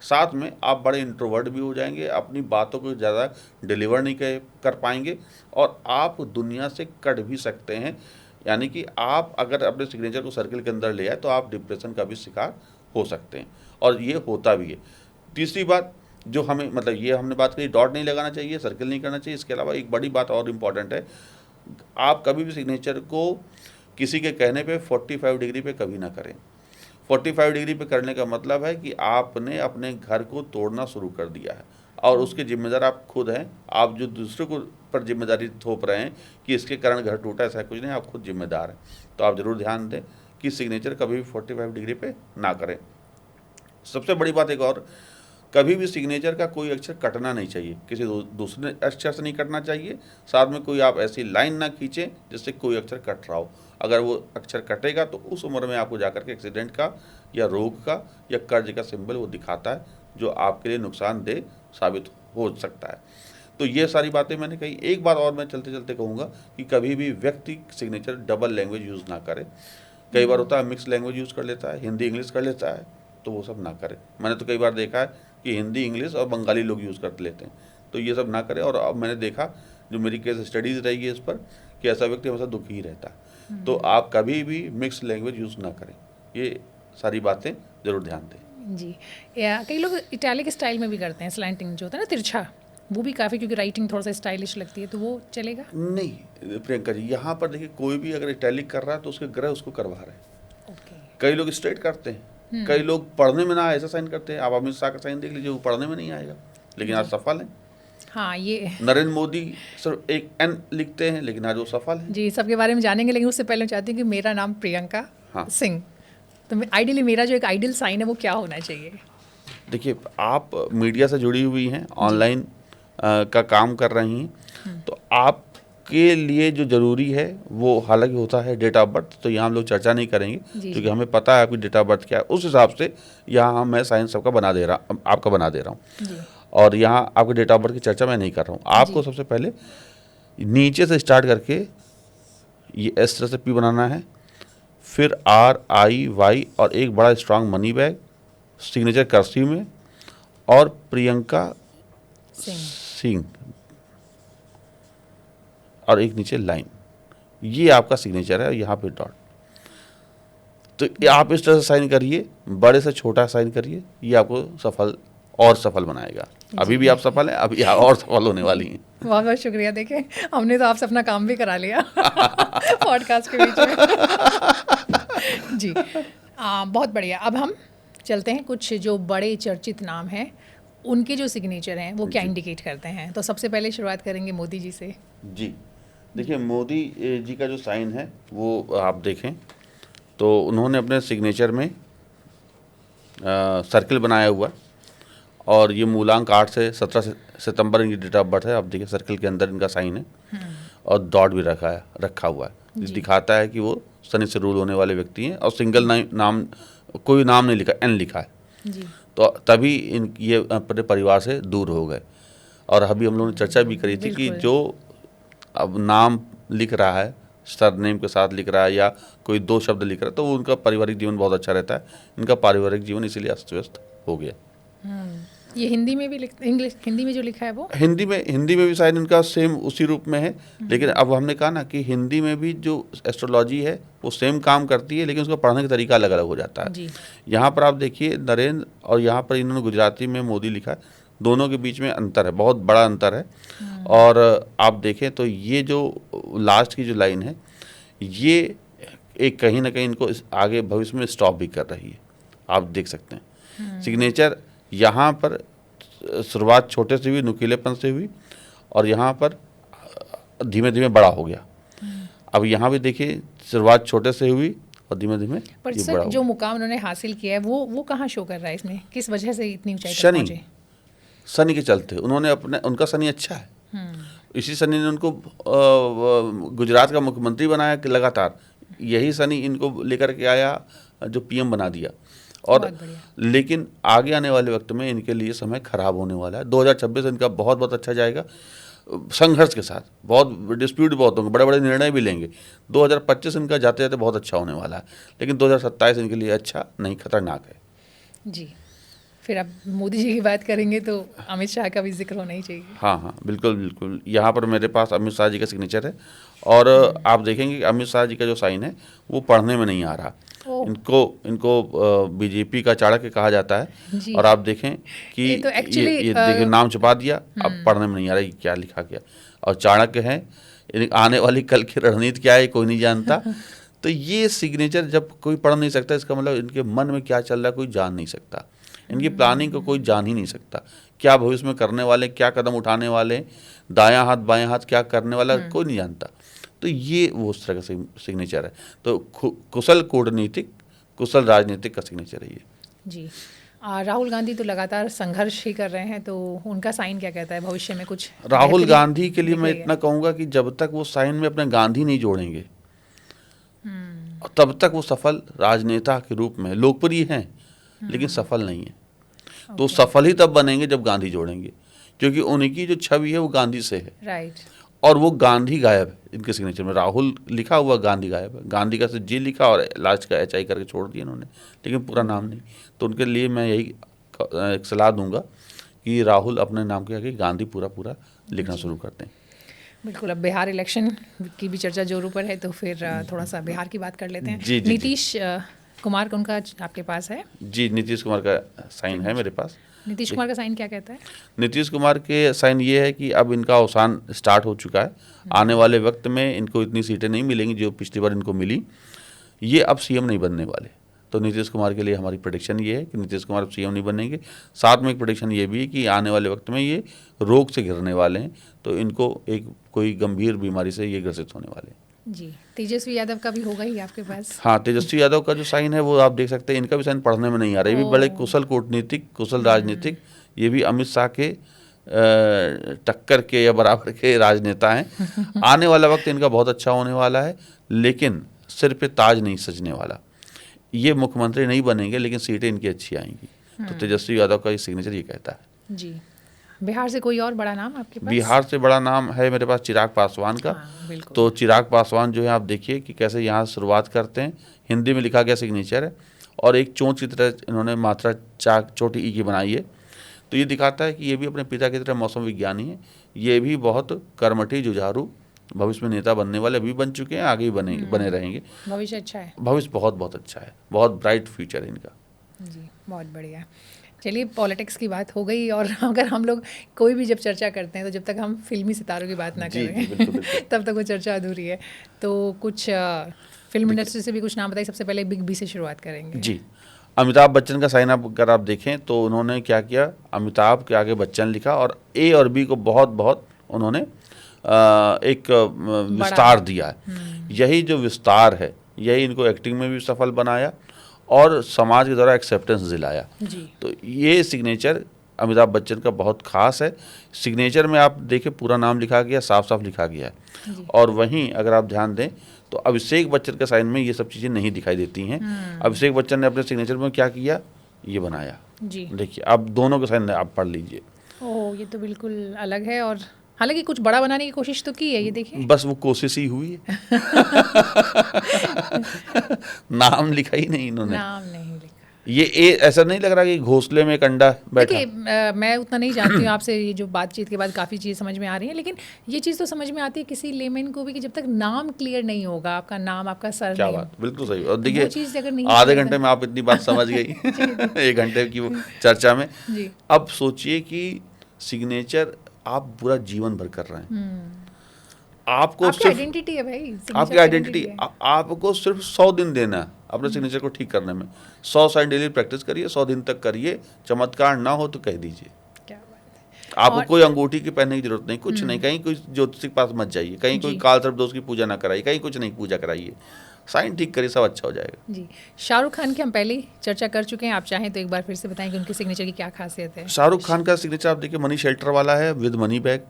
साथ में आप बड़े इंट्रोवर्ट भी हो जाएंगे, अपनी बातों को ज़्यादा डिलीवर नहीं कर पाएंगे, और आप दुनिया से कट भी सकते हैं। यानी कि आप अगर अपने सिग्नेचर को सर्किल के अंदर ले आए तो आप डिप्रेशन का भी शिकार हो सकते हैं, और ये होता भी है। तीसरी बात जो हमें, मतलब ये हमने बात करी, डॉट नहीं लगाना चाहिए, सर्किल नहीं करना चाहिए। इसके अलावा एक बड़ी बात और इम्पॉर्टेंट है, आप कभी भी सिग्नेचर को किसी के कहने पे 45 डिग्री पे कभी ना करें। 45 डिग्री पे करने का मतलब है कि आपने अपने घर को तोड़ना शुरू कर दिया है, और उसके जिम्मेदार आप खुद हैं। आप जो दूसरे को पर जिम्मेदारी थोप रहे हैं कि इसके कारण घर टूटा, ऐसा कुछ नहीं, आप खुद जिम्मेदार हैं। तो आप ज़रूर ध्यान दें कि सिग्नेचर कभी भी 45 डिग्री पे ना करें। सबसे बड़ी बात एक और, कभी भी सिग्नेचर का कोई अक्षर कटना नहीं चाहिए, किसी दूसरे अक्षर से नहीं कटना चाहिए। साथ में कोई आप ऐसी लाइन ना खींचें जिससे कोई अक्षर कट रहा हो। अगर वो अक्षर कटेगा तो उस उम्र में आपको जाकर के एक्सीडेंट का या रोग का या कर्ज का सिंबल वो दिखाता है, जो आपके लिए नुकसानदेह साबित हो सकता है। तो ये सारी बातें मैंने कही। एक बात और मैं चलते चलते कहूँगा कि कभी भी व्यक्ति सिग्नेचर डबल लैंग्वेज यूज़ ना करे। कई बार होता है मिक्स लैंग्वेज यूज़ कर लेता है, हिंदी इंग्लिश कर लेता है, तो वो सब ना करें। मैंने तो कई बार देखा है कि हिंदी इंग्लिश और बंगाली लोग यूज़ कर लेते हैं, तो ये सब ना करें। और अब मैंने देखा, जो मेरी केस स्टडीज़ रही है इस पर, कि ऐसा व्यक्ति हमेशा दुखी ही रहता है। तो आप कभी भी मिक्स लैंग्वेज यूज़ ना करें, ये सारी बातें ज़रूर ध्यान दें। जी, या कई लोग इटैलिक स्टाइल में भी करते हैं, स्लैंटिंग जो होता है ना तिरछा, वो भी काफ़ी, क्योंकि राइटिंग थोड़ा सा स्टाइलिश लगती है, तो वो चलेगा? नहीं प्रियंका जी, यहाँ पर देखिए कोई भी अगर इटैलिक कर रहा है तो उसके ग्रह उसको करवा रहे हैं। ओके। कई लोग स्ट्रेट करते हैं, कई लोग पढ़ने में ना ऐसा साइन करते हैं। आप अमित शाह का साइन देख लीजिए, वो पढ़ने में नहीं आएगा लेकिन आज सफल है। हाँ, ये नरेंद्र मोदी सिर्फ एक एन लिखते हैं लेकिन आज वो सफल है। जी, सबके बारे में जानेंगे, लेकिन उससे पहले मैं चाहती हूँ कि मेरा नाम प्रियंका हाँ। सिंह, तो आइडियली मेरा जो एक आइडियल साइन है वो क्या होना चाहिए? देखिए, आप मीडिया से जुड़ी हुई हैं, ऑनलाइन का काम कर रही हैं, तो आपके लिए जो ज़रूरी है वो हालांकि होता है डेट ऑफ बर्थ, तो यहाँ हम लोग चर्चा नहीं करेंगे क्योंकि हमें पता है आपकी डेट ऑफ बर्थ क्या है। उस हिसाब से यहाँ मैं साइन सबका बना दे रहा, आपका बना दे रहा हूँ, और यहाँ आपके डेट ऑफ बर्थ की चर्चा मैं नहीं कर रहा हूँ। आपको सबसे पहले नीचे से स्टार्ट करके ये इस तरह से पी बनाना है, फिर RIY और एक बड़ा strong money bag, signature cursive में, और प्रियंका सिंह और एक नीचे लाइन, ये आपका सिग्नेचर है, यहाँ पे डॉट। तो आप इस तरह से साइन करिए, बड़े से छोटा साइन करिए, ये आपको सफल बनाएगा। अभी भी आप सफल हैं, अभी आप और सफल होने वाली हैं। बहुत बहुत शुक्रिया। देखें, हमने तो आपसे अपना काम भी करा लिया पॉडकास्ट के बीच में। जी, बहुत बढ़िया। अब हम चलते हैं, कुछ जो बड़े चर्चित नाम हैं उनके जो सिग्नेचर हैं वो क्या इंडिकेट करते हैं। तो सबसे पहले शुरुआत करेंगे मोदी जी से। जी, देखिए मोदी जी का जो साइन है वो आप देखें तो उन्होंने अपने सिग्नेचर में सर्किल बनाया हुआ, और ये मूलांक 8 से 17 सितंबर इनकी डेट ऑफ बर्थ है। आप देखिए सर्किल के अंदर इनका साइन है, और डॉट भी रखा हुआ है। ये दिखाता है कि वो शनि से रूल होने वाले व्यक्ति हैं, और सिंगल नाम कोई नाम नहीं लिखा, N लिखा है जी। तो तभी ये अपने परिवार से दूर हो गए। और अभी हम लोगों ने चर्चा भी करी थी कि जो अब नाम लिख रहा है, सरनेम के साथ लिख रहा है, या कोई 2 शब्द लिख रहा है, तो वो उनका पारिवारिक जीवन बहुत अच्छा रहता है। इनका पारिवारिक जीवन इसीलिए अस्त व्यस्त हो गया। ये हिंदी में भी हिंदी में जो लिखा है वो हिंदी में भी शायद इनका सेम उसी रूप में है, लेकिन अब हमने कहा ना कि हिंदी में भी जो एस्ट्रोलॉजी है वो सेम काम करती है, लेकिन उसका पढ़ने का तरीका अलग अलग हो जाता है जी। यहाँ पर आप देखिए नरेंद्र, और यहाँ पर इन्होंने गुजराती में मोदी लिखा है, दोनों के बीच में अंतर है, बहुत बड़ा अंतर है। और आप देखें तो ये जो लास्ट की जो लाइन है, ये एक कहीं ना कहीं इनको आगे भविष्य में स्टॉप भी कर रही है, आप देख सकते हैं। सिग्नेचर यहाँ पर शुरुआत छोटे से हुई, नुकीलेपन से हुई, और यहाँ पर धीमे धीमे बड़ा हो गया। अब यहाँ भी देखिए शुरुआत छोटे से हुई और धीमे धीमे पर ये सर बड़ा हो जो गया। मुकाम उन्होंने हासिल किया है वो कहाँ शो कर रहा है इसमें, किस वजह से इतनी ऊंचाई तक शनि पहुंचे? शनि के चलते उन्होंने उनका शनि अच्छा है, इसी शनि ने उनको गुजरात का मुख्यमंत्री बनाया कि लगातार यही शनि इनको लेकर के आया जो PM बना दिया। और बहुत बढ़िया। लेकिन आगे आने वाले वक्त में इनके लिए समय खराब होने वाला है। 2026 इनका बहुत बहुत अच्छा जाएगा, संघर्ष के साथ, बहुत डिस्प्यूट बहुत होंगे, बड़े बड़े निर्णय भी लेंगे। 2025 इनका जाते जाते बहुत अच्छा होने वाला है, लेकिन 2027 इनके लिए अच्छा नहीं, खतरनाक है। जी, फिर अब मोदी जी की बात करेंगे तो अमित शाह का भी जिक्र होना ही चाहिए। हाँ हाँ, बिल्कुल बिल्कुल। यहाँ पर मेरे पास अमित शाह जी का सिग्नेचर है, और आप देखेंगे कि अमित शाह जी का जो साइन है वो पढ़ने में नहीं आ रहा। इनको BJP का चाणक्य कहा जाता है। जी। और आप देखें कि ये तो actually, ये देखिए नाम छुपा दिया, अब पढ़ने में नहीं आ रहा क्या लिखा गया। और चाणक्य है, आने वाली कल की रणनीति क्या है कोई नहीं जानता। तो ये सिग्नेचर जब कोई पढ़ नहीं सकता, इसका मतलब इनके मन में क्या चल रहा है कोई जान नहीं सकता, इनकी प्लानिंग को कोई जान ही नहीं सकता, क्या भविष्य में करने वाले, क्या कदम उठाने वाले, दायां हाथ बायां हाथ क्या करने वाला कोई नहीं जानता। तो ये वो उस तरह का सिग्नेचर है। तो कुशल कूटनीतिक, कुशल राजनीतिक का सिग्नेचर है ये। जी। राहुल गांधी तो लगातार संघर्ष ही कर रहे हैं, तो उनका साइन क्या कहता है भविष्य में कुछ? राहुल गांधी के लिए मैं इतना कहूँगा कि जब तक वो साइन में अपने गांधी नहीं जोड़ेंगे तब तक वो सफल राजनेता के रूप में लोकप्रिय हैं, लेकिन सफल नहीं है। तो सफल ही तब बनेंगे जब गांधी जोड़ेंगे, क्योंकि उनकी जो छवि है वो गांधी से है। राइट। और वो गांधी गायब है इनके सिग्नेचर में, राहुल लिखा हुआ गांधी गायब है, गांधी का सिर्फ जी लिखा और लास्ट का HI करके छोड़ दिया इन्होंने, लेकिन पूरा नाम नहीं। तो उनके लिए मैं यही एक सलाह दूंगा कि राहुल अपने नाम के आगे गांधी पूरा लिखना शुरू करते हैं। बिल्कुल। अब बिहार इलेक्शन की भी चर्चा जोरों पर है, तो फिर थोड़ा सा बिहार की बात कर लेते हैं। जी, जी, जी। नीतीश कुमार का उनका आपके पास है? जी, नीतीश कुमार का साइन है मेरे पास। नीतीश कुमार का साइन क्या कहता है? नीतीश कुमार के साइन ये है कि अब इनका अवसान स्टार्ट हो चुका है। आने वाले वक्त में इनको इतनी सीटें नहीं मिलेंगी जो पिछली बार इनको मिली। ये अब सीएम नहीं बनने वाले। तो नीतीश कुमार के लिए हमारी प्रेडिक्शन ये है कि नीतीश कुमार अब सीएम नहीं बनेंगे। साथ में एक प्रेडिक्शन ये भी है कि आने वाले वक्त में ये रोग से घिरने वाले हैं, तो इनको एक कोई गंभीर बीमारी से ये ग्रसित होने वाले हैं। जी। तेजस्वी यादव का भी होगा ही आपके पास? हाँ, तेजस्वी यादव का जो साइन है वो आप देख सकते हैं। इनका भी साइन पढ़ने में नहीं आ रहा है। ये भी बड़े कुशल कूटनीतिक, कुशल राजनीतिक, ये भी अमित शाह के टक्कर के या बराबर के राजनेता हैं। आने वाला वक्त इनका बहुत अच्छा होने वाला है, लेकिन सिर पे ताज नहीं सजने वाला। ये मुख्यमंत्री नहीं बनेंगे, लेकिन सीटें इनकी अच्छी आएंगी। तो तेजस्वी यादव का ये सिग्नेचर ये कहता है। जी। बिहार से कोई और बड़ा नाम आपके पास? बिहार से बड़ा नाम है मेरे पास चिराग पासवान का। हाँ, बिल्कुल। तो चिराग पासवान जो है, आप देखिए कि कैसे यहाँ शुरुआत करते हैं। हिंदी में लिखा गया सिग्नेचर है और एक चोंच की तरह इन्होंने मात्रा छोटी ई की बनाई है। तो ये दिखाता है कि ये भी अपने पिता की तरह मौसम विज्ञानी है। ये भी बहुत कर्मठी, जुझारू, भविष्य में नेता बनने वाले, अभी बन चुके हैं, आगे भी बने रहेंगे। भविष्य अच्छा है। भविष्य बहुत बहुत अच्छा है, बहुत ब्राइट फ्यूचर है इनका। जी, बहुत बढ़िया। चलिए, पॉलिटिक्स की बात हो गई, और अगर हम लोग कोई भी जब चर्चा करते हैं तो जब तक हम फिल्मी सितारों की बात ना जी, करें जी, बिल्कुल, बिल्कुल। तब तक वो चर्चा अधूरी है। तो कुछ फिल्म इंडस्ट्री से भी कुछ नाम बताइए। सबसे पहले बिग बी से शुरुआत करेंगे। जी, अमिताभ बच्चन का साइन अगर आप देखें तो उन्होंने क्या किया, अमिताभ के आगे बच्चन लिखा और ए और बी को बहुत बहुत उन्होंने एक विस्तार दिया है। यही जो विस्तार है, यही इनको एक्टिंग में भी सफल बनाया और समाज के द्वारा एक्सेप्टेंस दिलाया। जी। तो ये सिग्नेचर अमिताभ बच्चन का बहुत खास है। सिग्नेचर में आप देखिए पूरा नाम लिखा गया, साफ साफ लिखा गया है। और वहीं अगर आप ध्यान दें तो अभिषेक बच्चन के साइन में ये सब चीज़ें नहीं दिखाई देती हैं। अभिषेक बच्चन ने अपने सिग्नेचर में क्या किया, ये बनाया। जी। देखिए, अब दोनों के साइन आप पढ़ लीजिए। ओह, ये तो बिल्कुल अलग है, और हालांकि कुछ बड़ा बनाने की कोशिश तो की है, ये देखिए। बस वो कोशिश ही हुई है। नाम लिखा ही नहीं इन्होंने। नाम नहीं लिखा। ये ऐसा नहीं लग रहा कि घोंसले में एक अंडा बैठा। देखिए, मैं उतना नहीं जानती हूँ आपसे, ये जो बातचीत के बाद काफ़ी चीज़ समझ में आ रही है, लेकिन ये चीज़ तो समझ में आती है किसी लेमैन को भी कि जब तक नाम क्लियर नहीं होगा, आपका नाम, आपका क्या सरनेम, बात, बिल्कुल सही। और वो देखिए, चीज़ अगर नहीं आधे clear घंटे में आप इतनी बात समझ गई। एक घंटे की वो चर्चा में। जी। अब सोचिए कि सिग्नेचर आप पूरा जीवन भर कर रहे हैं। आपको आपकी सिर्फ आइडेंटिटी है भाई, signature आपकी की आइडेंटिटी, identity है। आपको सिर्फ 100 दिन देना है अपने सिग्नेचर को ठीक करने में। 100 साइन डेली प्रैक्टिस करिए, 100 दिन तक करिए। चमत्कार ना हो तो कह दीजिए। क्या बात है। आपको और- कोई अंगूठी की पहनने की जरूरत नहीं, कुछ नहीं। कहीं कोई ज्योतिष के पास मत जाइए, कहीं कोई जी। काल सर्पदोष की पूजा ना कराइए, कहीं कुछ नहीं पूजा कराइए। साइन ठीक करिए, सब अच्छा हो जाएगा। जी। शाहरुख खान की हम पहले ही चर्चा कर चुके हैं, आप चाहें तो एक बार फिर से बताएं कि उनके सिग्नेचर की क्या खासियत है। शाहरुख खान का सिग्नेचर आप देखिए, मनी शेल्टर वाला है, विद मनी बैग,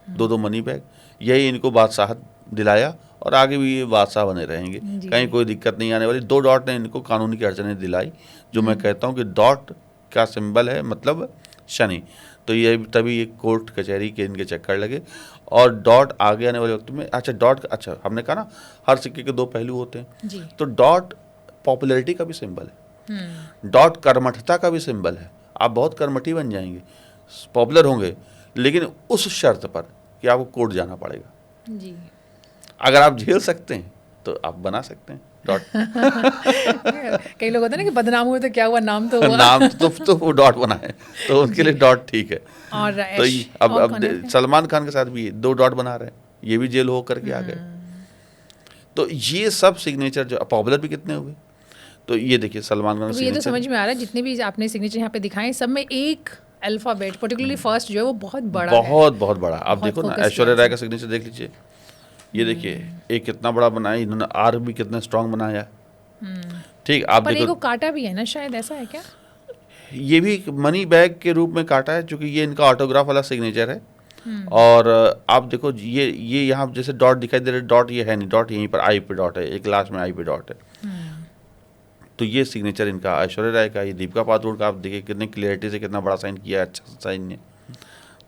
दो मनी बैग। यही इनको बादशाहत दिलाया और आगे भी ये बादशाह बने रहेंगे। जी। कहीं कोई दिक्कत नहीं आने वाली। 2 डॉट ने इनको कानूनी की अड़चनें दिलाई, जो मैं कहता हूँ कि डॉट का सिंबल है मतलब शनि। तो ये तभी ये कोर्ट कचहरी के इनके चक्कर लगे। और डॉट आगे आने वाले वक्त में, अच्छा डॉट, अच्छा हमने कहा ना हर सिक्के के 2 पहलू होते हैं। जी। तो डॉट पॉपुलैरिटी का भी सिंबल है, डॉट कर्मठता का भी सिंबल है। आप बहुत कर्मठी बन जाएंगे, पॉपुलर होंगे, लेकिन उस शर्त पर कि आपको कोर्ट जाना पड़ेगा। जी। अगर आप झेल सकते हैं तो आप बना सकते हैं डॉट। कई लोग होते हैं ना कि बदनाम हुए तो क्या हुआ, नाम तो हुआ। नाम तो वो डॉट बना है, तो उनके लिए डॉट ठीक है। और तो ऐश, अब और अब कौन है? सलमान खान के साथ भी 2 डॉट बना रहे हैं, ये भी जेल हो करके आ गए। तो ये सब सिग्नेचर जो पॉपुलर भी कितने हुए। तो ये देखिए सलमान खान का तो ये तो signature- समझ में आ रहा है, जितने भी आपने सिग्नेचर यहाँ पे दिखाए सब में एक अल्फाबेट, पर्टिकुलरली फर्स्ट जो है वो बहुत बड़ा है। बहुत बहुत बड़ा। आप बहुत देखो ना, focus ऐश्वर्या किया राय का सिग्नेचर देख लीजिए। ये देखिए, एक कितना बड़ा बनाया इन्होंने, आर भी कितना स्ट्रांग बनाया। ठीक, आप पर एक देखो को काटा भी है ना शायद, ऐसा है क्या? ये भी मनी बैग के रूप में काटा है, क्योंकि ये इनका ऑटोग्राफ वाला सिग्नेचर है। और आप देखो ये यहाँ जैसे डॉट दिखाई दे रहा है, डॉट ये है नहीं, डॉट यहीं पर आई पे डॉट है, एक लास्ट में आई पे डॉट है। तो ये सिग्नेचर इनका ऐश्वर्या राय का, ये दीपिका पादुकोण का, आप देखिए कितने क्लियरिटी से कितना बड़ा साइन किया है, अच्छा साइन ने।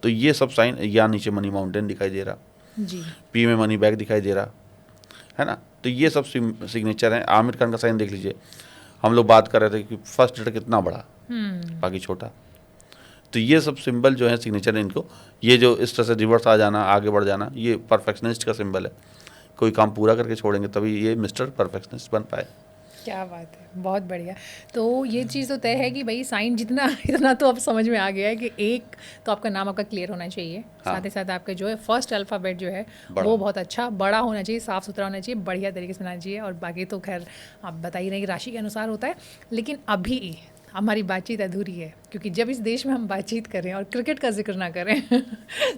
तो ये सब साइन, यहाँ नीचे मनी माउंटेन दिखाई दे रहा, जी। पी में मनी बैग दिखाई दे रहा है ना। तो ये सब सिग्नेचर हैं। आमिर खान का साइन देख लीजिए, हम लोग बात कर रहे थे कि फर्स्ट लेटर कितना बड़ा, बाकी छोटा। तो ये सब सिंबल जो है सिग्नेचर इनको, ये जो इस तरह से रिवर्स आ जाना, आगे बढ़ जाना, ये परफेक्शनिस्ट का सिंबल है। कोई काम पूरा करके छोड़ेंगे तभी ये मिस्टर परफेक्शनिस्ट बन पाए। क्या बात है, बहुत बढ़िया। तो ये चीज़ तो तय है कि भाई साइन जितना इतना तो अब समझ में आ गया है कि एक तो आपका नाम आपका क्लियर होना चाहिए, हाँ। साथ ही साथ आपका जो है फर्स्ट अल्फ़ाबेट जो है बड़ा। वो बहुत अच्छा बड़ा होना चाहिए, साफ़ सुथरा होना चाहिए, बढ़िया तरीके से होना चाहिए। और बाकी तो खैर आप बता ही रहे कि राशि के अनुसार होता है। लेकिन अभी हमारी बातचीत अधूरी है, क्योंकि जब इस देश में हम बातचीत करें और क्रिकेट का जिक्र ना करें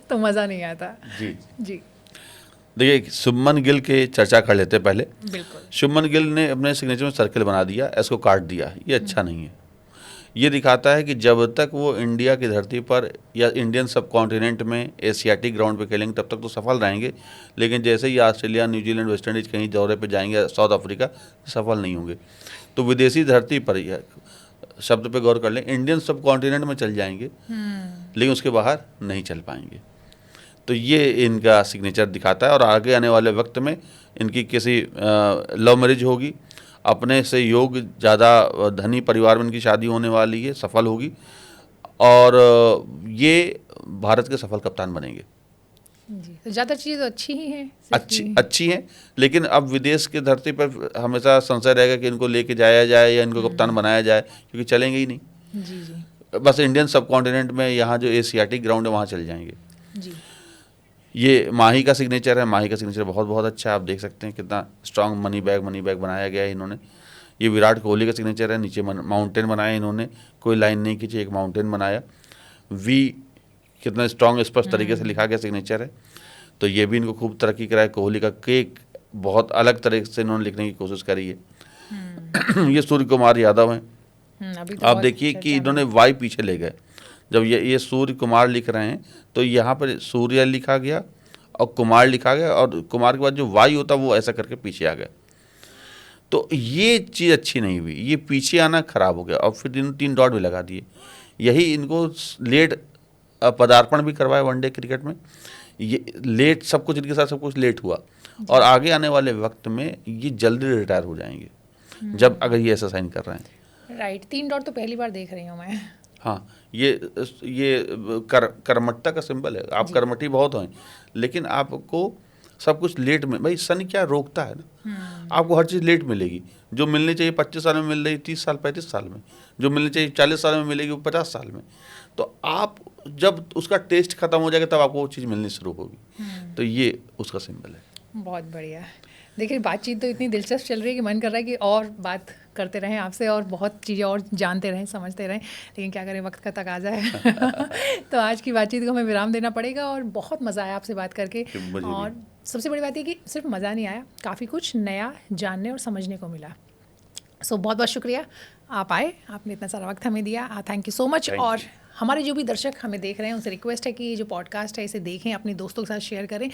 तो मज़ा नहीं आता। जी जी देखिए, शुभमन गिल के चर्चा कर लेते हैं पहले। बिल्कुल। शुभमन गिल ने अपने सिग्नेचर में सर्कल बना दिया, इसको काट दिया, ये अच्छा नहीं है। ये दिखाता है कि जब तक वो इंडिया की धरती पर या इंडियन सब कॉन्टिनेंट में एशियाटिक ग्राउंड पे खेलेंगे तब तक तो सफल रहेंगे, लेकिन जैसे ही ऑस्ट्रेलिया, न्यूजीलैंड, वेस्ट इंडीज़ कहीं दौरे पे जाएंगे, साउथ अफ्रीका, सफल नहीं होंगे। तो विदेशी धरती पर यह शब्द पे गौर कर लें, इंडियन सब कॉन्टिनेंट में चल जाएंगे लेकिन उसके बाहर नहीं चल पाएंगे। तो ये इनका सिग्नेचर दिखाता है। और आगे आने वाले वक्त में इनकी किसी लव मैरिज होगी, अपने से योग्य ज़्यादा धनी परिवार में इनकी शादी होने वाली है, सफल होगी, और ये भारत के सफल कप्तान बनेंगे। जी, तो ज़्यादा चीज़ तो अच्छी ही है, सिर्फ अच्छी हैं, लेकिन अब विदेश की धरती पर हमेशा संशय रहेगा कि इनको लेके जाया जाए या इनको कप्तान बनाया जाए, क्योंकि चलेंगे ही नहीं। जी जी बस इंडियन सब कॉन्टिनेंट में यहाँ जो एशियाटिक ग्राउंड है वहाँ चल जाएंगे। जी। ये माही का सिग्नेचर है, माही का सिग्नेचर बहुत बहुत अच्छा है। आप देख सकते हैं कितना स्ट्रांग मनी बैग बनाया गया है इन्होंने। ये विराट कोहली का सिग्नेचर है, नीचे माउंटेन बनाया इन्होंने, कोई लाइन नहीं खींची, एक माउंटेन बनाया। वी कितना स्ट्रांग स्पष्ट तरीके से लिखा गया सिग्नेचर है। तो ये भी इनको खूब तरक्की कराया। कोहली का केक बहुत अलग तरीके से इन्होंने लिखने की कोशिश करी है। ये सूर्य कुमार यादव हैं। अभी तो आप बहुत देखिए कि चर्चा इन्होंने वाई पीछे ले गए। जब ये सूर्य कुमार लिख रहे हैं तो यहाँ पर सूर्य लिखा गया और कुमार लिखा गया, और कुमार के बाद जो वाई होता वो ऐसा करके पीछे आ गया। तो ये चीज़ अच्छी नहीं हुई, ये पीछे आना खराब हो गया। और फिर इन्होंने 3 डॉट भी लगा दिए। यही इनको लेट पदार्पण भी करवाया वनडे क्रिकेट में। ये लेट सब कुछ इनके साथ सब कुछ लेट हुआ, और आगे आने वाले वक्त में ये जल्दी रिटायर हो जाएंगे जब अगर ये ऐसा साइन कर रहे हैं। राइट। 3 डॉट तो पहली बार देख रही हूँ मैं। हाँ, ये कर्मठता का सिंबल है। आप कर्मठी बहुत हैं, लेकिन आपको सब कुछ लेट में, भाई सन क्या रोकता है ना, आपको हर चीज़ लेट मिलेगी। जो मिलनी चाहिए 25 साल में मिल रही 30 साल 35 साल में, जो मिलनी चाहिए 40 साल में मिलेगी वो 50 साल में। तो आप जब उसका टेस्ट खत्म हो जाएगा तब आपको वो चीज़ मिलनी शुरू होगी। तो ये उसका सिंबल है। बहुत बढ़िया। देखिए, बातचीत तो इतनी दिलचस्प चल रही है कि मन कर रहा है कि और बात करते रहें आपसे, और बहुत चीज़ें और जानते रहें, समझते रहें, लेकिन क्या करें, वक्त का तकाजा है। तो आज की बातचीत को हमें विराम देना पड़ेगा। और बहुत मज़ा आया आपसे बात करके, और सबसे बड़ी बात ये कि सिर्फ मज़ा नहीं आया, काफ़ी कुछ नया जानने और समझने को मिला। सो बहुत बहुत शुक्रिया, आप आए, आपने इतना सारा वक्त हमें दिया। Thank you so much. और हमारे जो भी दर्शक हमें देख रहे हैं उनसे रिक्वेस्ट है कि ये जो पॉडकास्ट है इसे देखें, अपने दोस्तों के साथ शेयर करें,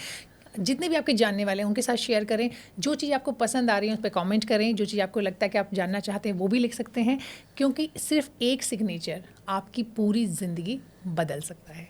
जितने भी आपके जानने वाले हैं उनके साथ शेयर करें। जो चीज़ आपको पसंद आ रही है उस पर कमेंट करें, जो चीज़ आपको लगता है कि आप जानना चाहते हैं वो भी लिख सकते हैं, क्योंकि सिर्फ एक सिग्नेचर आपकी पूरी ज़िंदगी बदल सकता है।